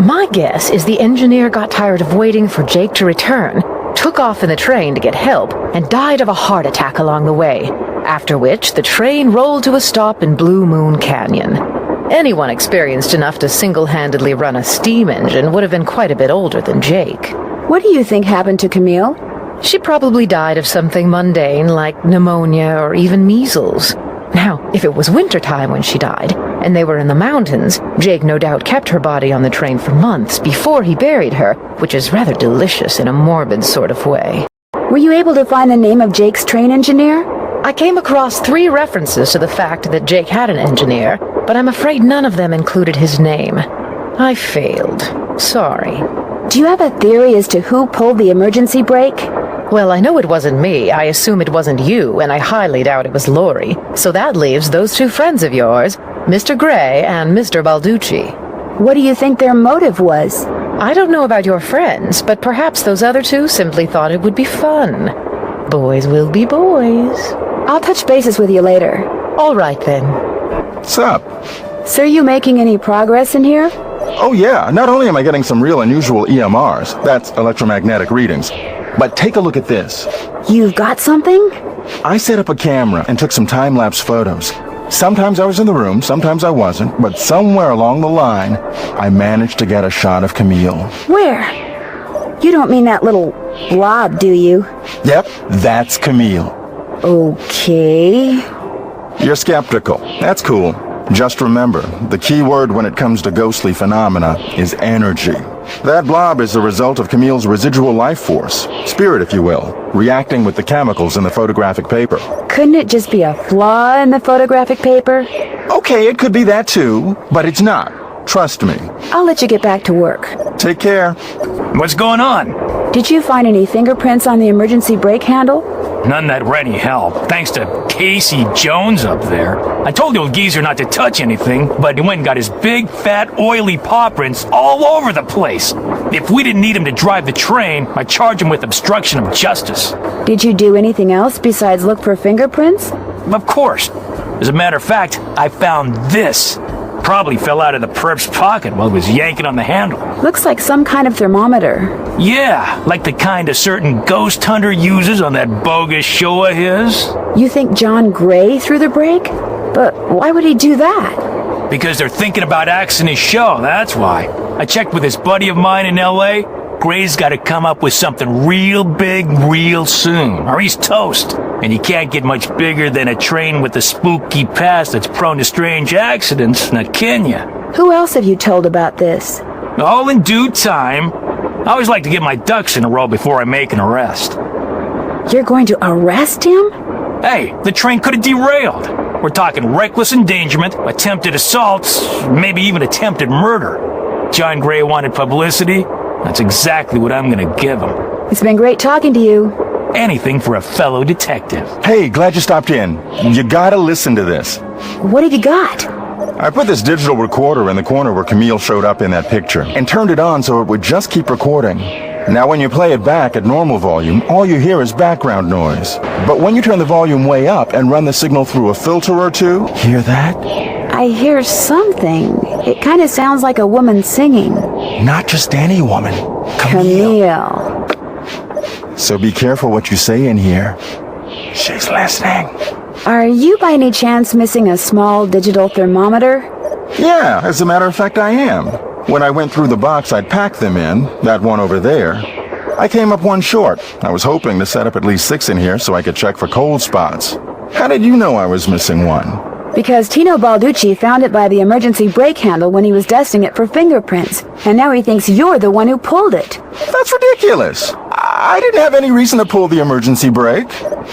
My guess is the engineer got tired of waiting for Jake to return, took off in the train to get help, and died of a heart attack along the way, after which the train rolled to a stop in Blue Moon Canyon. Anyone experienced enough to single-handedly run a steam engine would have been quite a bit older than Jake. What do you think happened to Camille? She probably died of something mundane like pneumonia or even measles. Now, if it was wintertime when she died, and they were in the mountains, Jake no doubt kept her body on the train for months before he buried her, which is rather delicious in a morbid sort of way. Were you able to find the name of Jake's train engineer? I came across 3 references to the fact that Jake had an engineer, but I'm afraid none of them included his name. I failed. Sorry. Do you have a theory as to who pulled the emergency brake? Well, I know it wasn't me. I assume it wasn't you, and I highly doubt it was Lori. So that leaves those 2 friends of yours, Mr. Gray and Mr. Balducci. What do you think their motive was? I don't know about your friends, but perhaps those other 2 simply thought it would be fun. Boys will be boys. I'll touch bases with you later. All right, then. What's up? So are you making any progress in here? Oh yeah, not only am I getting some real unusual EMRs, that's electromagnetic readings, but take a look at this. You've got something? I set up a camera and took some time-lapse photos. Sometimes I was in the room, sometimes I wasn't, but somewhere along the line, I managed to get a shot of Camille. Where? You don't mean that little blob, do you? Yep, that's Camille. Okay. You're skeptical. That's cool. Just remember, the key word when it comes to ghostly phenomena is energy. That blob is the result of Camille's residual life force, spirit if you will, reacting with the chemicals in the photographic paper. Couldn't it just be a flaw in the photographic paper? Okay, it could be that too, but it's not. Trust me. I'll let you get back to work. Take care. What's going on? Did you find any fingerprints on the emergency brake handle? None that were any help, thanks to Casey Jones up there. I told the old geezer not to touch anything, but he went and got his big, fat, oily paw prints all over the place. If we didn't need him to drive the train, I'd charge him with obstruction of justice. Did you do anything else besides look for fingerprints? Of course. As a matter of fact, I found this. Probably fell out of the perp's pocket while he was yanking on the handle. Looks like some kind of thermometer. Yeah, like the kind a certain ghost hunter uses on that bogus show of his. You think John Gray threw the brake? But why would he do that? Because they're thinking about axing his show, that's why. I checked with this buddy of mine in L.A. Gray's got to come up with something real big real soon, or he's toast. And you can't get much bigger than a train with a spooky past that's prone to strange accidents, now can ya? Who else have you told about this? All in due time. I always like to get my ducks in a row before I make an arrest. You're going to arrest him? Hey, the train could have derailed. We're talking reckless endangerment, attempted assaults, maybe even attempted murder. John Gray wanted publicity. That's exactly what I'm gonna give him. It's been great talking to you. Anything for a fellow detective. Hey, glad you stopped in. You gotta listen to this. What have you got? I put this digital recorder in the corner where Camille showed up in that picture and turned it on so it would just keep recording. Now when you play it back at normal volume, all you hear is background noise. But when you turn the volume way up and run the signal through a filter or two, hear that? I hear something. It kind of sounds like a woman singing. Not just any woman. Camille. So be careful what you say in here. She's listening. Are you by any chance missing a small digital thermometer? Yeah, as a matter of fact, I am. When I went through the box I'd packed them in, that one over there, I came up one short. I was hoping to set up at least 6 in here so I could check for cold spots. How did you know I was missing one? Because Tino Balducci found it by the emergency brake handle when he was dusting it for fingerprints. And now he thinks you're the one who pulled it. That's ridiculous. I didn't have any reason to pull the emergency brake.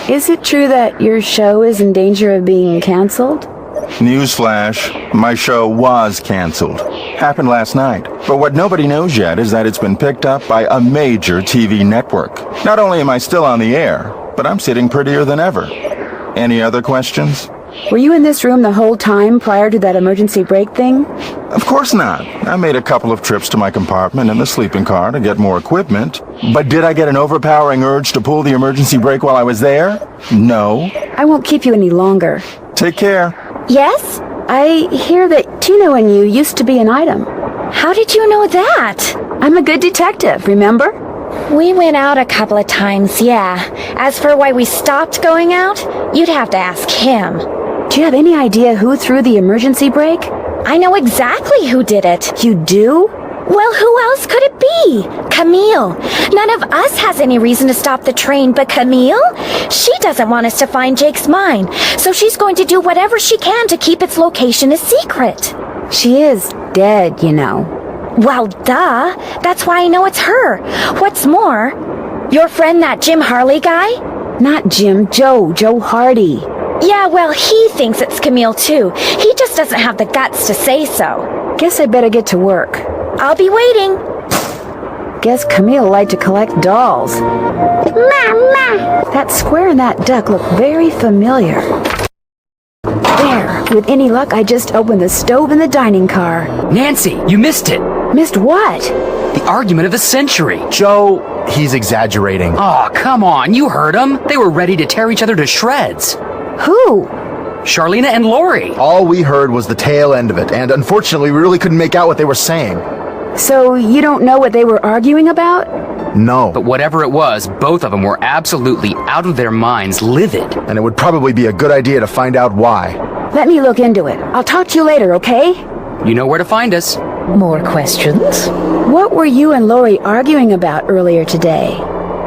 Is it true that your show is in danger of being canceled? Newsflash, my show was canceled. Happened last night. But what nobody knows yet is that it's been picked up by a major TV network. Not only am I still on the air, but I'm sitting prettier than ever. Any other questions? Were you in this room the whole time prior to that emergency brake thing? Of course not. I made a couple of trips to my compartment in the sleeping car to get more equipment. But did I get an overpowering urge to pull the emergency brake while I was there? No. I won't keep you any longer. Take care. Yes? I hear that Tino and you used to be an item. How did you know that? I'm a good detective, remember? We went out a couple of times, yeah. As for why we stopped going out, you'd have to ask him. Do you have any idea who threw the emergency brake? I know exactly who did it. You do? Well, who else could it be? Camille. None of us has any reason to stop the train but Camille. She doesn't want us to find Jake's mine, so she's going to do whatever she can to keep its location a secret. She is dead, you know. Well, duh. That's why I know it's her. What's more, your friend, that Jim Harley guy? Not Jim, Joe Hardy. Yeah, well, he thinks it's Camille too. He just doesn't have the guts to say so. Guess I better get to work. I'll be waiting. Guess Camille liked to collect dolls. Mama! That square and that duck look very familiar. There, with any luck, I just opened the stove in the dining car. Nancy, you missed it. Missed what? The argument of the century. Joe, he's exaggerating. Oh, come on, you heard them. They were ready to tear each other to shreds. Who? Charlena and Lori. All we heard was the tail end of it, and unfortunately we really couldn't make out what they were saying. So you don't know what they were arguing about? No. But whatever it was, both of them were absolutely out of their minds, livid. And it would probably be a good idea to find out why. Let me look into it. I'll talk to you later, okay? You know where to find us. More questions? What were you and Lori arguing about earlier today?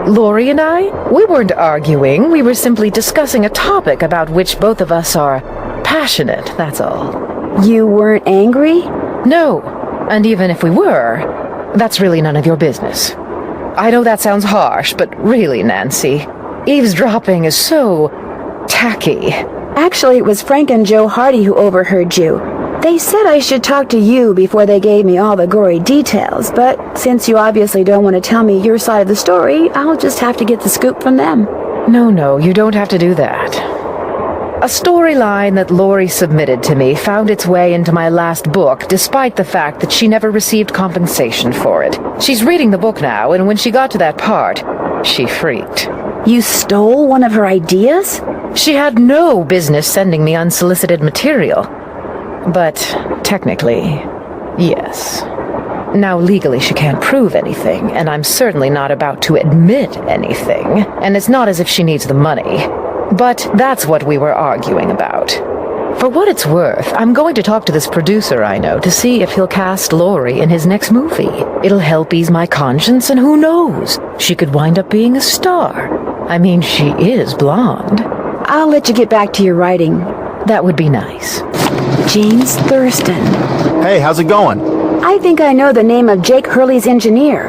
Lori and I? We weren't arguing. We were simply discussing a topic about which both of us are passionate, that's all. You weren't angry? No. And even if we were, that's really none of your business. I know that sounds harsh, but really, Nancy, eavesdropping is so tacky. Actually, it was Frank and Joe Hardy who overheard you. They said I should talk to you before they gave me all the gory details, but since you obviously don't want to tell me your side of the story, I'll just have to get the scoop from them. No, you don't have to do that. A storyline that Lori submitted to me found its way into my last book, despite the fact that she never received compensation for it. She's reading the book now, and when she got to that part, she freaked. You stole one of her ideas? She had no business sending me unsolicited material. But technically, yes. Now, legally, she can't prove anything, and I'm certainly not about to admit anything. And it's not as if she needs the money. But that's what we were arguing about. For what it's worth, I'm going to talk to this producer I know to see if he'll cast Lori in his next movie. It'll help ease my conscience, and who knows? She could wind up being a star. I mean, she is blonde. I'll let you get back to your writing. That would be nice. James Thurston. Hey, how's it going? I think I know the name of Jake Hurley's engineer.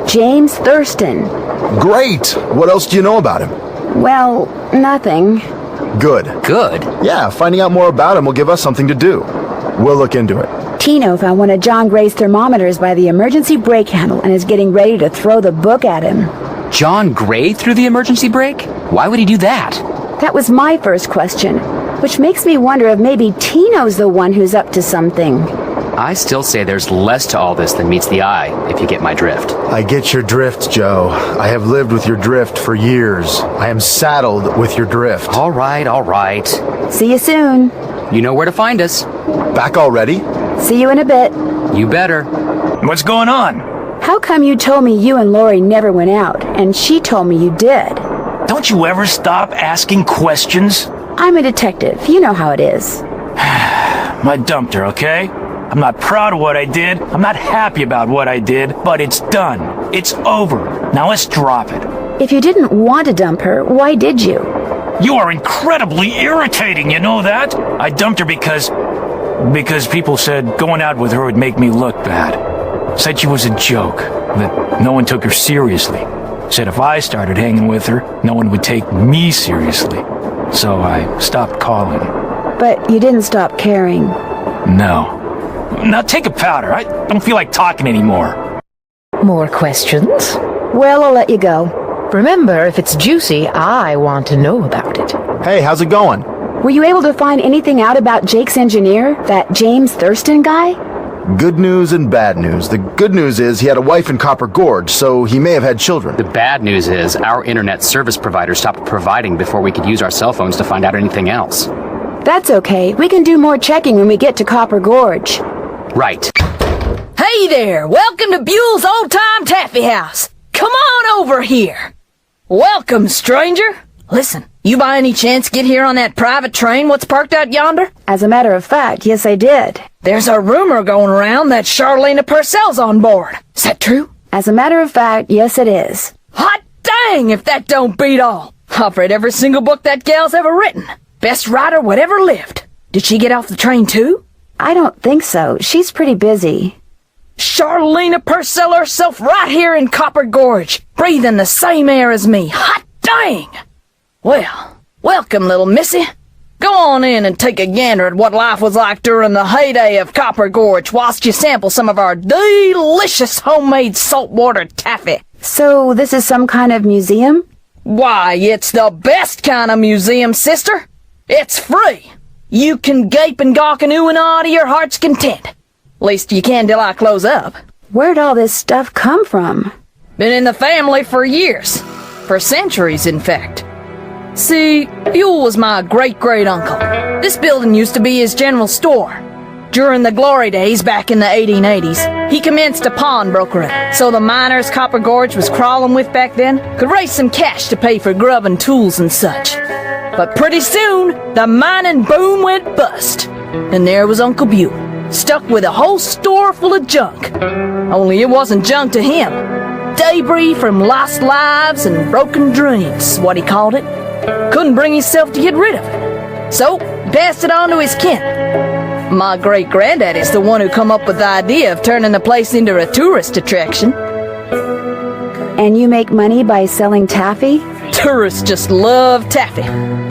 James Thurston. Great! What else do you know about him? Well, nothing. Good. Good. Yeah, finding out more about him will give us something to do. We'll look into it. Tino found one of John Gray's thermometers by the emergency brake handle and is getting ready to throw the book at him. John Gray threw the emergency brake? Why would he do that? That was my first question, which makes me wonder if maybe Tino's the one who's up to something. I still say there's less to all this than meets the eye, if you get my drift. I get your drift, Joe. I have lived with your drift for years. I am saddled with your drift. All right, all right. See you soon. You know where to find us. Back already? See you in a bit. You better. What's going on? How come you told me you and Lori never went out, and she told me you did? Don't you ever stop asking questions? I'm a detective. You know how it is. I dumped her, okay? I'm not proud of what I did. I'm not happy about what I did, but it's done. It's over. Now let's drop it. If you didn't want to dump her, why did you? You are incredibly irritating, you know that? I dumped her because people said going out with her would make me look bad. Said she was a joke, that no one took her seriously. Said if I started hanging with her, no one would take me seriously. So I stopped calling. But you didn't stop caring. No. Now take a powder. I don't feel like talking anymore. More questions? Well, I'll let you go. Remember, if it's juicy, I want to know about it. Hey, how's it going? Were you able to find anything out about Jake's engineer, that James Thurston guy? Good news and bad news. The good news is he had a wife in Copper Gorge, so he may have had children. The bad news is our internet service provider stopped providing before we could use our cell phones to find out anything else. That's okay. We can do more checking when we get to Copper Gorge. Right. Hey there! Welcome to Buell's Old Time Taffy House. Come on over here. Welcome, stranger. Listen, you by any chance get here on that private train what's parked out yonder? As a matter of fact, yes, I did. There's a rumor going around that Charlena Purcell's on board. Is that true? As a matter of fact, yes, it is. Hot dang if that don't beat all. I've read every single book that gal's ever written. Best writer whatever lived. Did she get off the train too? I don't think so. She's pretty busy. Charlena Purcell herself right here in Copper Gorge, breathing the same air as me. Hot dang! Well, welcome, little missy. Go on in and take a gander at what life was like during the heyday of Copper Gorge whilst you sample some of our delicious homemade saltwater taffy. So this is some kind of museum? Why, it's the best kind of museum, sister. It's free. You can gape and gawk and ooh and ah to your heart's content. Least you can till I close up. Where'd all this stuff come from? Been in the family for years. For centuries, in fact. See, Buell was my great-great-uncle. This building used to be his general store. During the glory days back in the 1880s, he commenced a pawnbrokering, so the miners Copper Gorge was crawling with back then could raise some cash to pay for grub and tools and such. But pretty soon, the mining boom went bust. And there was Uncle Buell, stuck with a whole store full of junk. Only it wasn't junk to him. Debris from lost lives and broken dreams, what he called it. Couldn't bring himself to get rid of it. So, passed it on to his kin. My great-granddad is the one who come up with the idea of turning the place into a tourist attraction. And you make money by selling taffy? Tourists just love taffy,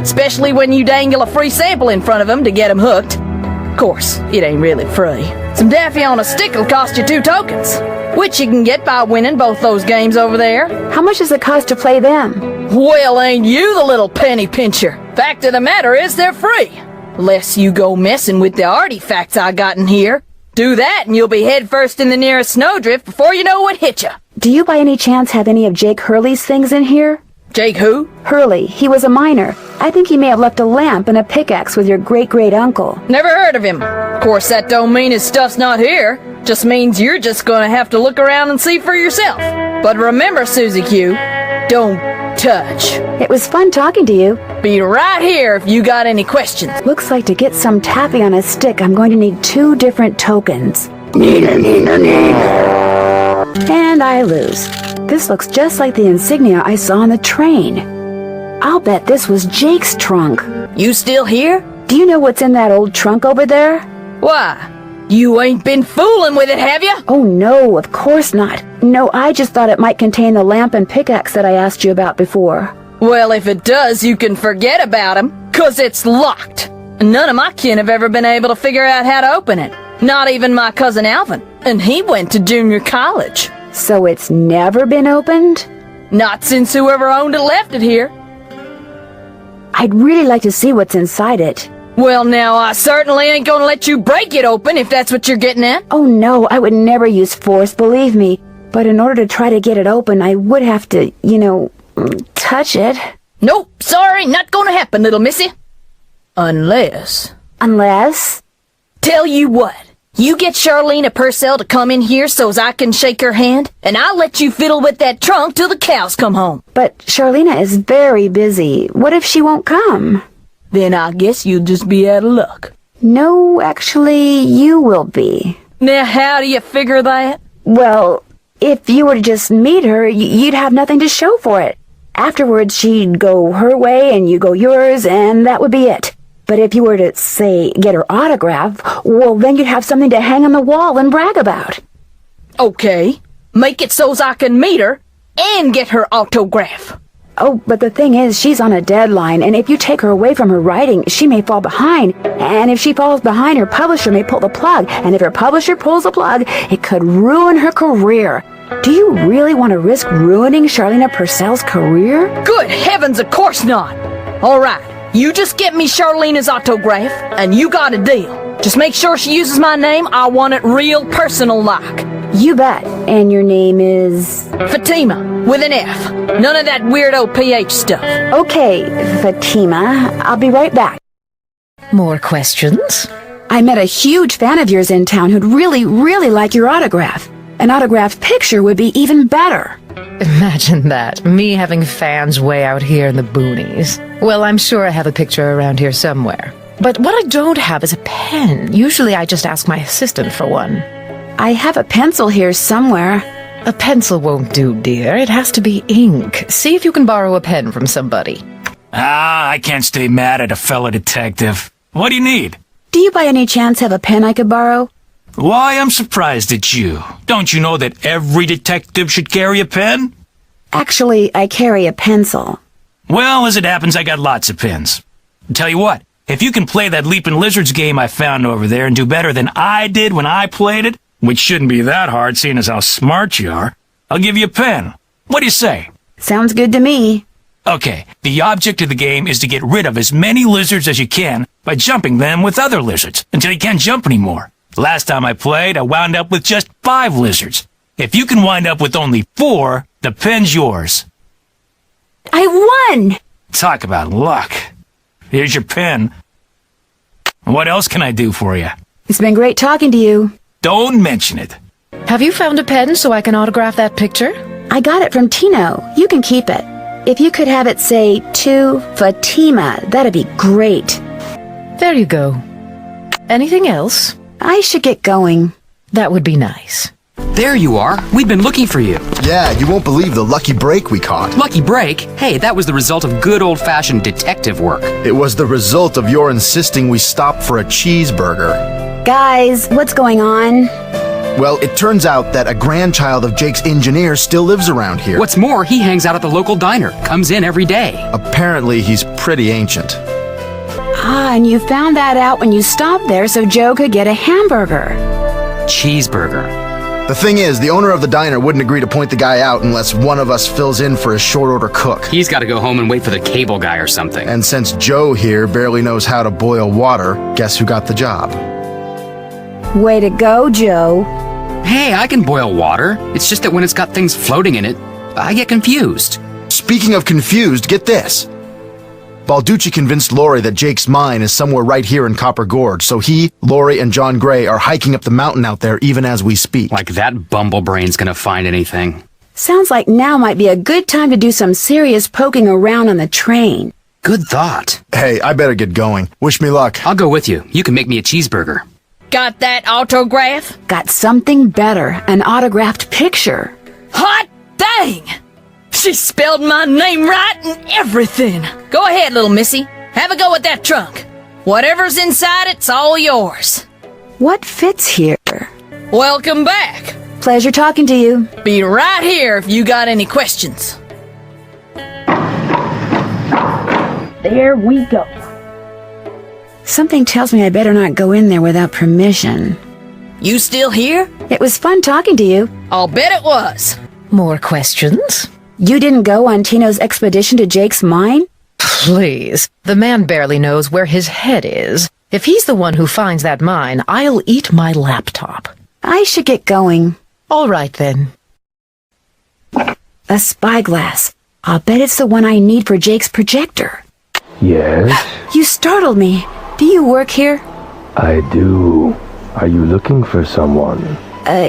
especially when you dangle a free sample in front of them to get them hooked. Of course, it ain't really free. Some taffy on a stick will cost you 2 tokens, which you can get by winning both those games over there. How much does it cost to play them? Well, ain't you the little penny pincher? Fact of the matter is they're free. Less you go messing with the artifacts I got in here. Do that and you'll be head first in the nearest snowdrift before you know what hit you. Do you by any chance have any of Jake Hurley's things in here? Jake who? Hurley. He was a miner. I think he may have left a lamp and a pickaxe with your great-great-uncle. Never heard of him. Of course, that don't mean his stuff's not here. Just means you're just gonna have to look around and see for yourself. But remember, Susie Q, don't touch. It was fun talking to you. Be right here if you got any questions. Looks like to get some taffy on a stick, I'm going to need 2 different tokens. And I lose. This looks just like the insignia I saw on the train. I'll bet this was Jake's trunk. You still here? Do you know what's in that old trunk over there? Why? You ain't been fooling with it, have you? Oh no, of course not. No, I just thought it might contain the lamp and pickaxe that I asked you about before. Well, if it does, you can forget about him, 'cause it's locked. None of my kin have ever been able to figure out how to open it. Not even my cousin Alvin, and he went to junior college. So it's never been opened? Not since whoever owned it left it here. I'd really like to see what's inside it. Well, now, I certainly ain't gonna let you break it open if that's what you're getting at. Oh no, I would never use force, believe me. But in order to try to get it open, I would have to, touch it. Nope, sorry, not gonna happen, little missy. Unless... Tell you what, you get Charlena Purcell to come in here so's I can shake her hand, and I'll let you fiddle with that trunk till the cows come home. But Charlena is very busy. What if she won't come? Then I guess you'll just be out of luck. No, actually, you will be. Now, how do you figure that? Well, if you were to just meet her, you'd have nothing to show for it. Afterwards, she'd go her way and you go yours, and that would be it. But if you were to, say, get her autograph, well, then you'd have something to hang on the wall and brag about. Okay, make it so's I can meet her and get her autograph. Oh, but the thing is, she's on a deadline, and if you take her away from her writing, she may fall behind. And if she falls behind, her publisher may pull the plug. And if her publisher pulls the plug, it could ruin her career. Do you really want to risk ruining Charlena Purcell's career? Good heavens, of course not. All right, you just get me Charlena's autograph, and you got a deal. Just make sure she uses my name. I want it real personal-like. You bet. And your name is? Fatima, with an F. None of that weirdo PH stuff. Okay, Fatima. I'll be right back. More questions? I met a huge fan of yours in town who'd really, really like your autograph. An autographed picture would be even better. Imagine that, me having fans way out here in the boonies. Well, I'm sure I have a picture around here somewhere. But what I don't have is a pen. Usually I just ask my assistant for one. I have a pencil here somewhere. A pencil won't do, dear. It has to be ink. See if you can borrow a pen from somebody. I can't stay mad at a fellow detective. What do you need? Do you by any chance have a pen I could borrow? Why, I'm surprised at you. Don't you know that every detective should carry a pen? Actually, I carry a pencil. Well, as it happens, I got lots of pens. Tell you what, if you can play that Leaping Lizards game I found over there and do better than I did when I played it, which shouldn't be that hard seeing as how smart you are, I'll give you a pen. What do you say? Sounds good to me. Okay, the object of the game is to get rid of as many lizards as you can by jumping them with other lizards until you can't jump anymore. Last time I played, I wound up with just 5 lizards. If you can wind up with only 4, the pen's yours. I won! Talk about luck. Here's your pen. What else can I do for you? It's been great talking to you. Don't mention it. Have you found a pen so I can autograph that picture? I got it from Tino. You can keep it. If you could have it say, to Fatima, that'd be great. There you go. Anything else? I should get going. That would be nice. There you are. We've been looking for you. Yeah, you won't believe the lucky break we caught. Lucky break? Hey, that was the result of good old-fashioned detective work. It was the result of your insisting we stop for a cheeseburger. Guys, what's going on? Well, it turns out that a grandchild of Jake's engineer still lives around here. What's more, he hangs out at the local diner. Comes in every day. Apparently, he's pretty ancient. Ah, and you found that out when you stopped there so Joe could get a hamburger. Cheeseburger. The thing is, the owner of the diner wouldn't agree to point the guy out unless one of us fills in for his short-order cook. He's got to go home and wait for the cable guy or something. And since Joe here barely knows how to boil water, guess who got the job? Way to go, Joe. Hey, I can boil water. It's just that when it's got things floating in it, I get confused. Speaking of confused, get this. Balducci convinced Lori that Jake's mine is somewhere right here in Copper Gorge, so he, Lori, and John Gray are hiking up the mountain out there even as we speak. Like that bumblebrain's gonna find anything. Sounds like now might be a good time to do some serious poking around on the train. Good thought. Hey, I better get going. Wish me luck. I'll go with you. You can make me a cheeseburger. Got that autograph? Got something better, an autographed picture. Hot dang! She spelled my name right and everything. Go ahead, little missy. Have a go at that trunk. Whatever's inside it's all yours. What fits here? Welcome back. Pleasure talking to you. Be right here if you got any questions. There we go. Something tells me I better not go in there without permission. You still here? It was fun talking to you. I'll bet it was. More questions? You didn't go on Tino's expedition to Jake's mine? Please. The man barely knows where his head is. If he's the one who finds that mine, I'll eat my laptop. I should get going. All right, then. A spyglass. I'll bet it's the one I need for Jake's projector. Yes, You startled me. Do you work here? I do. Are you looking for someone?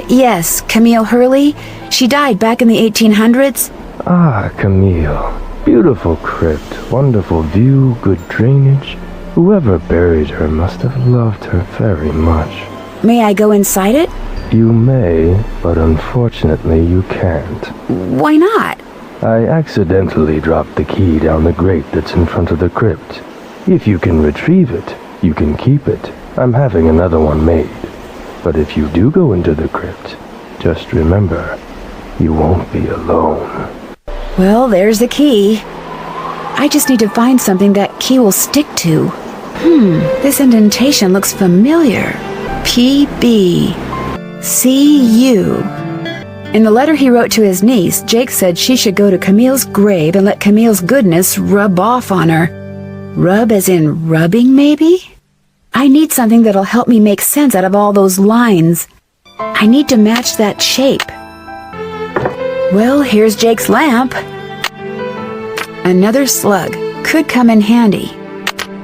Yes, Camille Hurley. She died back in the 1800s. Ah, Camille. Beautiful crypt, wonderful view, good drainage. Whoever buried her must have loved her very much. May I go inside it? You may, but unfortunately you can't. Why not? I accidentally dropped the key down the grate that's in front of the crypt. If you can retrieve it, you can keep it. I'm having another one made. But if you do go into the crypt, just remember, you won't be alone. Well, there's the key. I just need to find something that key will stick to. This indentation looks familiar. PB. CU. In the letter he wrote to his niece, Jake said she should go to Camille's grave and let Camille's goodness rub off on her. Rub as in rubbing, maybe? I need something that'll help me make sense out of all those lines. I need to match that shape. Well, here's Jake's lamp. Another slug. Could come in handy.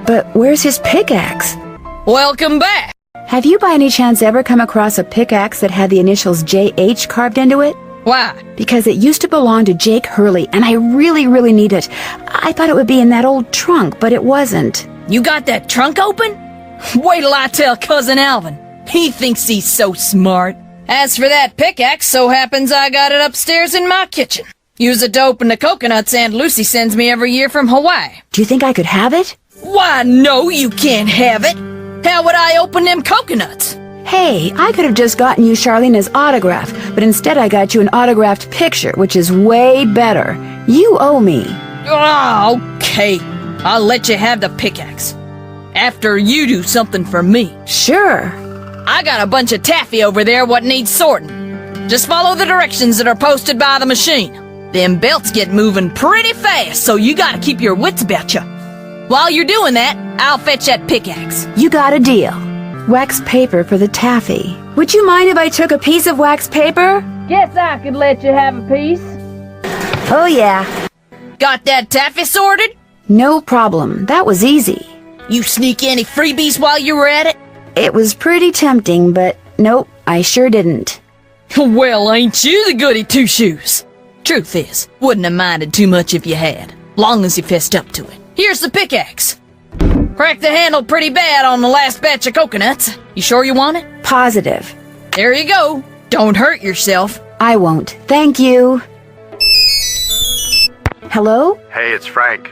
But where's his pickaxe? Welcome back. Have you by any chance ever come across a pickaxe that had the initials JH carved into it? Why? Because it used to belong to Jake Hurley, and I really need it. I thought it would be in that old trunk, but it wasn't. You got that trunk open? Wait till I tell Cousin Alvin. He thinks he's so smart. As for that pickaxe, so happens I got it upstairs in my kitchen. Use it to open the coconuts Aunt Lucy sends me every year from Hawaii. Do you think I could have it? Why, no, you can't have it. How would I open them coconuts? Hey, I could have just gotten you Charlena's autograph, but instead I got you an autographed picture, which is way better. You owe me. Oh, okay. I'll let you have the pickaxe. After you do something for me. Sure. I got a bunch of taffy over there what needs sorting. Just follow the directions that are posted by the machine. Them belts get moving pretty fast, so you gotta keep your wits about you. While you're doing that, I'll fetch that pickaxe. You got a deal. Wax paper for the taffy. Would you mind if I took a piece of wax paper? Guess I could let you have a piece. Oh yeah. Got that taffy sorted? No problem. That was easy. You sneak any freebies while you were at it? It was pretty tempting, but nope, I sure didn't. Well, ain't you the goody two-shoes? Truth is, wouldn't have minded too much if you had, long as you fessed up to it. Here's the pickaxe. Cracked the handle pretty bad on the last batch of coconuts. You sure you want it? Positive. There you go. Don't hurt yourself. I won't. Thank you. Hello? Hey, it's Frank.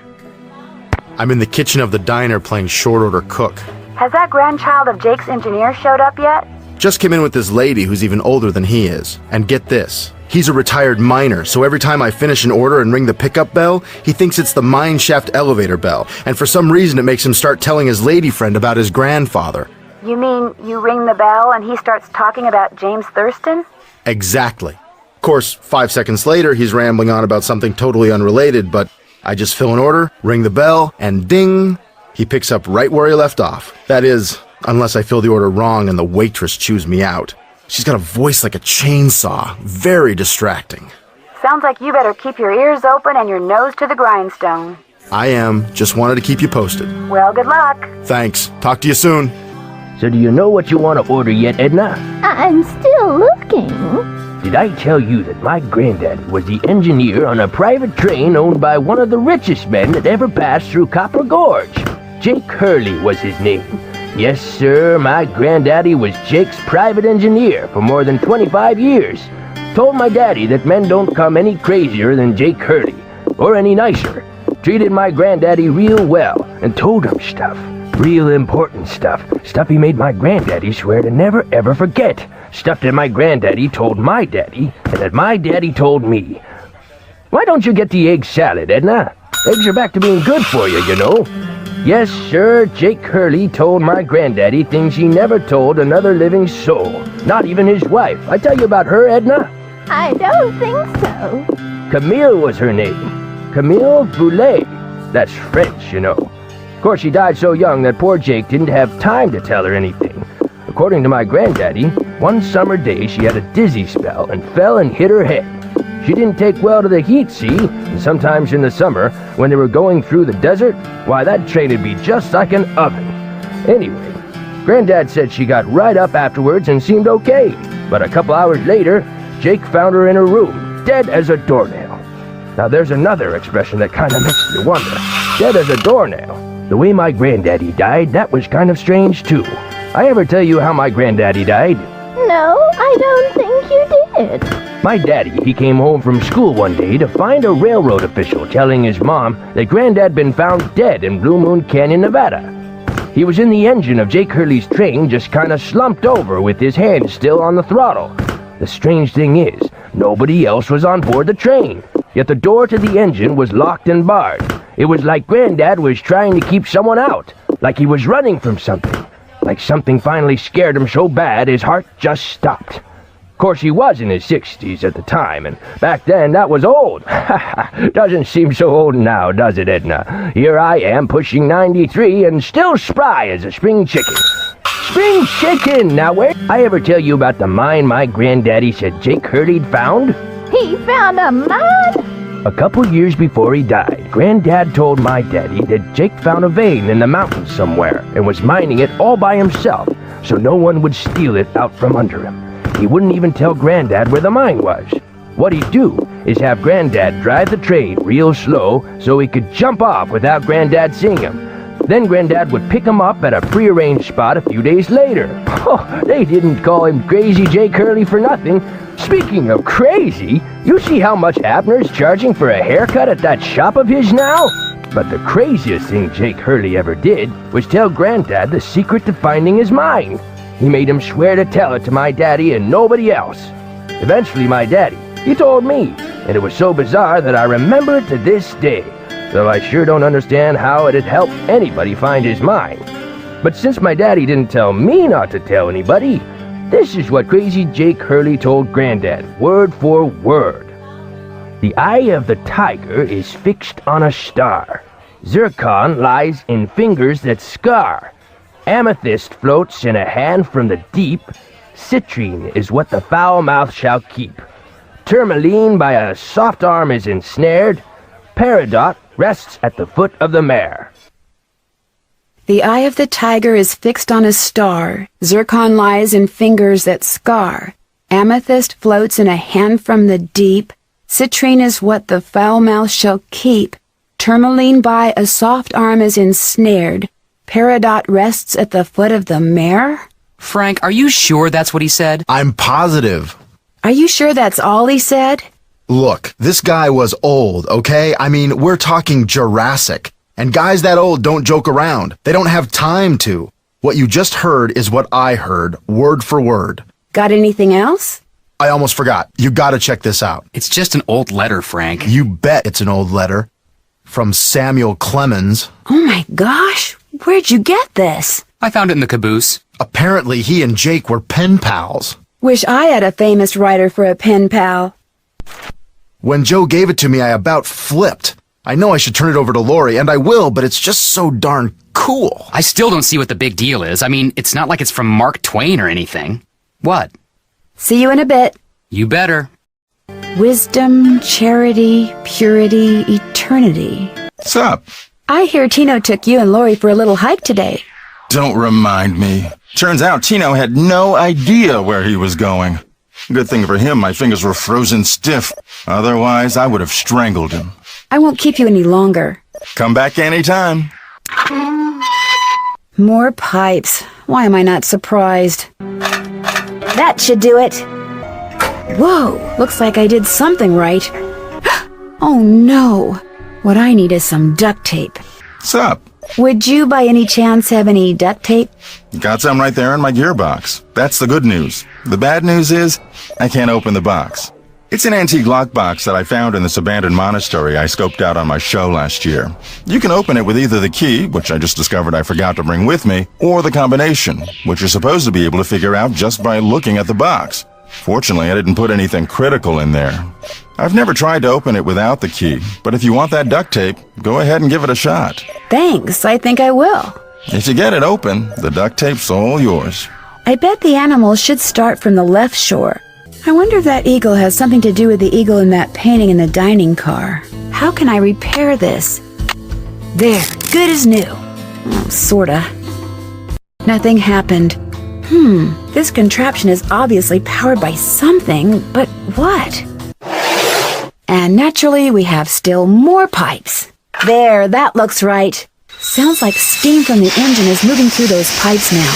I'm in the kitchen of the diner playing short order cook. Has that grandchild of Jake's engineer showed up yet? Just came in with this lady who's even older than he is. And get this, he's a retired miner, so every time I finish an order and ring the pickup bell, he thinks it's the mine shaft elevator bell. And for some reason it makes him start telling his lady friend about his grandfather. You mean you ring the bell and he starts talking about James Thurston? Exactly. Of course, 5 seconds later, he's rambling on about something totally unrelated, but I just fill an order, ring the bell, and ding! He picks up right where he left off. That is, unless I fill the order wrong and the waitress chews me out. She's got a voice like a chainsaw. Very distracting. Sounds like you better keep your ears open and your nose to the grindstone. I am. Just wanted to keep you posted. Well, good luck. Thanks. Talk to you soon. So do you know what you want to order yet, Edna? I'm still looking. Did I tell you that my granddad was the engineer on a private train owned by one of the richest men that ever passed through Copper Gorge? Jake Hurley was his name. Yes, sir, my granddaddy was Jake's private engineer for more than 25 years. Told my daddy that men don't come any crazier than Jake Hurley, or any nicer. Treated my granddaddy real well, and told him stuff. Real important stuff. Stuff he made my granddaddy swear to never ever forget. Stuff that my granddaddy told my daddy, and that my daddy told me. Why don't you get the egg salad, Edna? Eggs are back to being good for you, you know. Yes, sir, Jake Hurley told my granddaddy things he never told another living soul. Not even his wife. I tell you about her, Edna? I don't think so. Camille was her name. Camille Boulet. That's French, you know. Of course, she died so young that poor Jake didn't have time to tell her anything. According to my granddaddy, one summer day she had a dizzy spell and fell and hit her head. She didn't take well to the heat, see? And sometimes in the summer, when they were going through the desert, why, that train'd be just like an oven. Anyway, Granddad said she got right up afterwards and seemed okay. But a couple hours later, Jake found her in her room, dead as a doornail. Now there's another expression that kinda makes you wonder. Dead as a doornail. The way my granddaddy died, that was kind of strange too. I ever tell you how my granddaddy died? No, I don't think you did. My daddy, he came home from school one day to find a railroad official telling his mom that Granddad been found dead in Blue Moon Canyon, Nevada. He was in the engine of Jake Hurley's train, just kinda slumped over with his hand still on the throttle. The strange thing is, nobody else was on board the train, yet the door to the engine was locked and barred. It was like Granddad was trying to keep someone out, like he was running from something, like something finally scared him so bad his heart just stopped. Of course, he was in his 60s at the time, and back then that was old. Doesn't seem so old now, does it, Edna? Here I am, pushing 93, and still spry as a spring chicken. Spring chicken! Now, where I ever tell you about the mine my granddaddy said Jake Hurley'd found? He found a mine? A couple years before he died, Granddad told my daddy that Jake found a vein in the mountains somewhere and was mining it all by himself, so no one would steal it out from under him. He wouldn't even tell Granddad where the mine was. What he'd do is have Granddad drive the train real slow so he could jump off without Granddad seeing him. Then Granddad would pick him up at a prearranged spot a few days later. Oh, they didn't call him Crazy Jake Hurley for nothing. Speaking of crazy, you see how much Abner's charging for a haircut at that shop of his now? But the craziest thing Jake Hurley ever did was tell Granddad the secret to finding his mine. He made him swear to tell it to my daddy and nobody else. Eventually my daddy, he told me, and it was so bizarre that I remember it to this day, though I sure don't understand how it'd help anybody find his mine. But since my daddy didn't tell me not to tell anybody, this is what Crazy Jake Hurley told Granddad, word for word. The eye of the tiger is fixed on a star. Zircon lies in fingers that scar. Amethyst floats in a hand from the deep. Citrine is what the foul mouth shall keep. Tourmaline by a soft arm is ensnared. Peridot rests at the foot of the mare. The eye of the tiger is fixed on a star. Zircon lies in fingers that scar. Amethyst floats in a hand from the deep. Citrine is what the foul mouth shall keep. Tourmaline by a soft arm is ensnared. Peridot rests at the foot of the mare? Frank, are you sure that's what he said? I'm positive. Are you sure that's all he said? Look, this guy was old, okay? I mean, we're talking Jurassic. And guys that old don't joke around. They don't have time to. What you just heard is what I heard, word for word. Got anything else? I almost forgot. You gotta check this out. It's just an old letter, Frank. You bet it's an old letter. From Samuel Clemens. Oh my gosh, where'd you get this? I found it in the caboose. Apparently he and Jake were pen pals. Wish I had a famous writer for a pen pal. When Joe gave it to me, I about flipped. I know I should turn it over to Lori, and I will, but it's just so darn cool. I still don't see what the big deal is. I mean, it's not like it's from Mark Twain or anything. What? See you in a bit. You better. Wisdom, charity, purity, eternity. What's up? I hear Tino took you and Lori for a little hike today. Don't remind me. Turns out Tino had no idea where he was going. Good thing for him, my fingers were frozen stiff. Otherwise, I would have strangled him. I won't keep you any longer. Come back anytime. More pipes. Why am I not surprised? That should do it. Whoa, looks like I did something right. Oh no. What I need is some duct tape. What's up? Would you by any chance have any duct tape? Got some right there in my gearbox. That's the good news. The bad news is, I can't open the box. It's an antique lockbox that I found in this abandoned monastery I scoped out on my show last year. You can open it with either the key, which I just discovered I forgot to bring with me, or the combination, which you're supposed to be able to figure out just by looking at the box. Fortunately, I didn't put anything critical in there. I've never tried to open it without the key, but if you want that duct tape, go ahead and give it a shot. Thanks, I think I will. If you get it open, the duct tape's all yours. I bet the animals should start from the left shore. I wonder if that eagle has something to do with the eagle in that painting in the dining car. How can I repair this? There, good as new. Oh, sorta. Nothing happened. This contraption is obviously powered by something, but what? And naturally, we have still more pipes. There, that looks right. Sounds like steam from the engine is moving through those pipes now.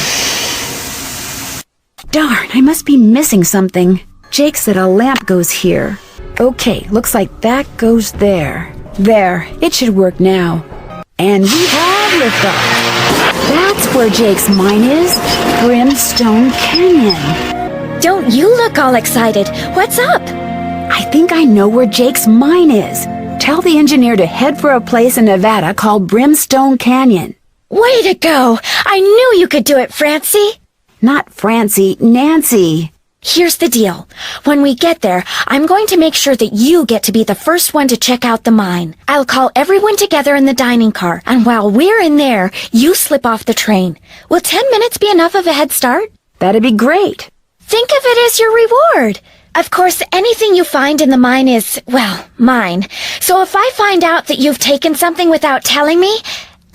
Darn, I must be missing something. Jake said a lamp goes here. Okay, looks like that goes there. There, it should work now. And we have liftoff. That's where Jake's mine is. Brimstone Canyon. Don't you look all excited. What's up? I think I know where Jake's mine is. Tell the engineer to head for a place in Nevada called Brimstone Canyon. Way to go! I knew you could do it, Francie. Not Francie, Nancy. Here's the deal. When we get there, I'm going to make sure that you get to be the first one to check out the mine. I'll call everyone together in the dining car, and while we're in there, you slip off the train. Will 10 minutes be enough of a head start? That'd be great. Think of it as your reward. Of course, anything you find in the mine is, well, mine. So if I find out that you've taken something without telling me,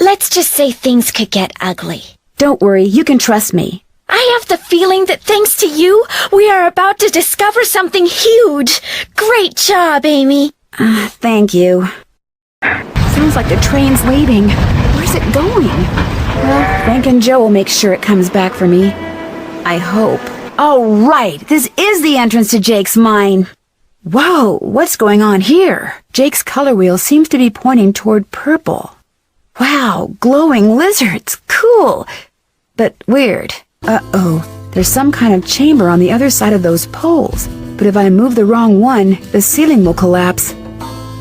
let's just say things could get ugly. Don't worry, you can trust me. I have the feeling that thanks to you, we are about to discover something huge. Great job, Amy. Thank you. Sounds like the train's leaving. Where's it going? Well, Frank and Joe will make sure it comes back for me. I hope. Oh, right. This is the entrance to Jake's mine. Whoa, what's going on here? Jake's color wheel seems to be pointing toward purple. Wow, glowing lizards. Cool. But weird. Uh-oh. There's some kind of chamber on the other side of those poles. But if I move the wrong one, the ceiling will collapse.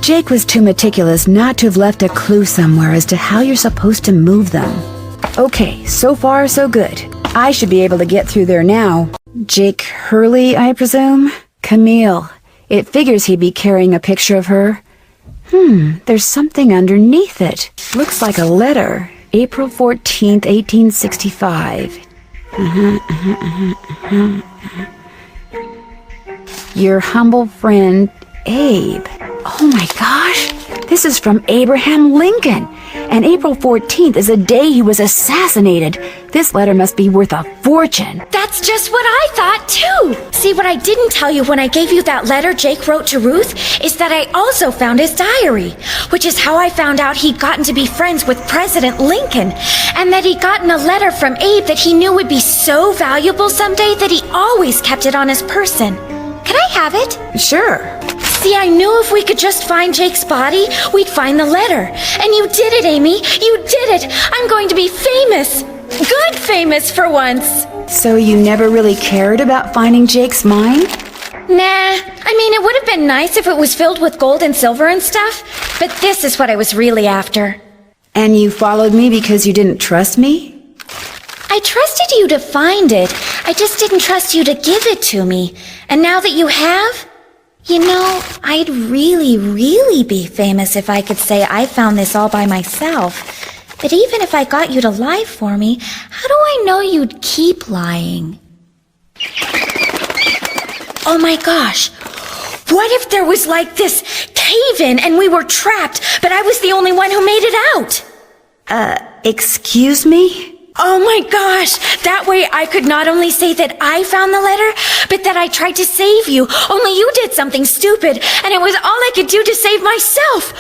Jake was too meticulous not to have left a clue somewhere as to how you're supposed to move them. Okay, so far so good. I should be able to get through there now. Jake Hurley, I presume? Camille. It figures he'd be carrying a picture of her. There's something underneath it. Looks like a letter. April 14th, 1865. Your humble friend, Abe. Oh my gosh, this is from Abraham Lincoln. And April 14th is the day he was assassinated. This letter must be worth a fortune. That's just what I thought, too. See, what I didn't tell you when I gave you that letter Jake wrote to Ruth is that I also found his diary, which is how I found out he'd gotten to be friends with President Lincoln, and that he'd gotten a letter from Abe that he knew would be so valuable someday that he always kept it on his person. Can I have it? Sure. See, I knew if we could just find Jake's body, we'd find the letter. And you did it, Amy. You did it. I'm going to be famous. Good famous for once. So you never really cared about finding Jake's mine? Nah. I mean, it would have been nice if it was filled with gold and silver and stuff. But this is what I was really after. And you followed me because you didn't trust me? I trusted you to find it. I just didn't trust you to give it to me. And now that you have... You know, I'd really be famous if I could say I found this all by myself. But even if I got you to lie for me, how do I know you'd keep lying? Oh my gosh. What if there was like this cave-in and we were trapped, but I was the only one who made it out? Excuse me? Oh my gosh! That way I could not only say that I found the letter, but that I tried to save you, only you did something stupid, and it was all I could do to save myself!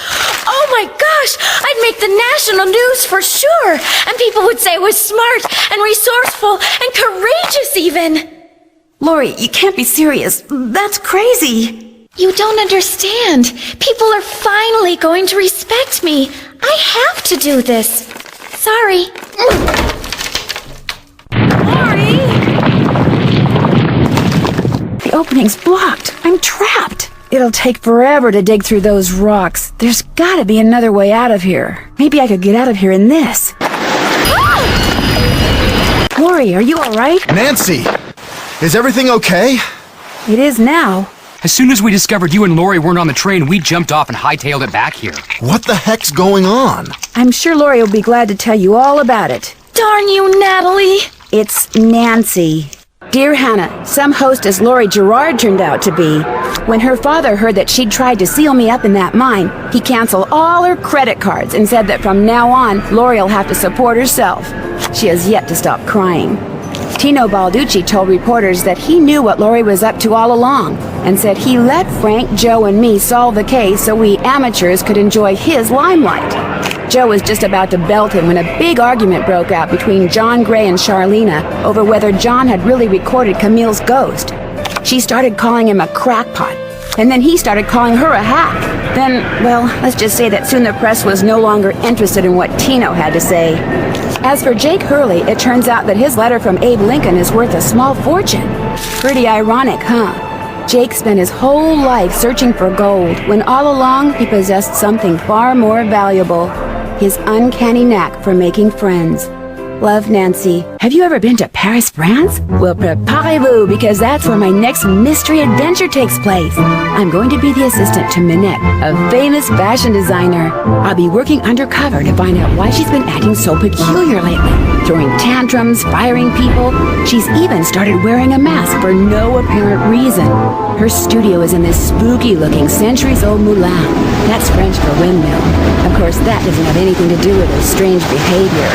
Oh my gosh! I'd make the national news for sure, and people would say I was smart, and resourceful, and courageous even! Lori, you can't be serious. That's crazy! You don't understand. People are finally going to respect me. I have to do this. Sorry. Lori! The opening's blocked. I'm trapped. It'll take forever to dig through those rocks. There's gotta be another way out of here. Maybe I could get out of here in this. Lori, are you alright? Nancy! Is everything okay? It is now. As soon as we discovered you and Lori weren't on the train, we jumped off and hightailed it back here. What the heck's going on? I'm sure Lori will be glad to tell you all about it. Darn you, Natalie! It's Nancy. Dear Hannah, some hostess Lori Gerard turned out to be. When her father heard that she'd tried to seal me up in that mine, he canceled all her credit cards and said that from now on, Lori will have to support herself. She has yet to stop crying. Tino Balducci told reporters that he knew what Lori was up to all along and said he let Frank, Joe, and me solve the case so we amateurs could enjoy his limelight. Joe was just about to belt him when a big argument broke out between John Gray and Charlena over whether John had really recorded Camille's ghost. She started calling him a crackpot, and then he started calling her a hack. Then, well, let's just say that soon the press was no longer interested in what Tino had to say. As for Jake Hurley, it turns out that his letter from Abe Lincoln is worth a small fortune. Pretty ironic, huh? Jake spent his whole life searching for gold, when all along he possessed something far more valuable. His uncanny knack for making friends. Love, Nancy. Have you ever been to Paris, France? Well, preparez-vous, because that's where my next mystery adventure takes place. I'm going to be the assistant to Minette, a famous fashion designer. I'll be working undercover to find out why she's been acting so peculiar lately. Throwing tantrums, firing people. She's even started wearing a mask for no apparent reason. Her studio is in this spooky-looking centuries-old moulin. That's French for windmill. Of course, that doesn't have anything to do with her strange behavior.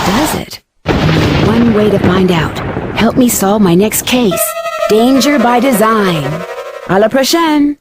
Does it? One way to find out. Help me solve my next case. Danger by design. À la prochaine!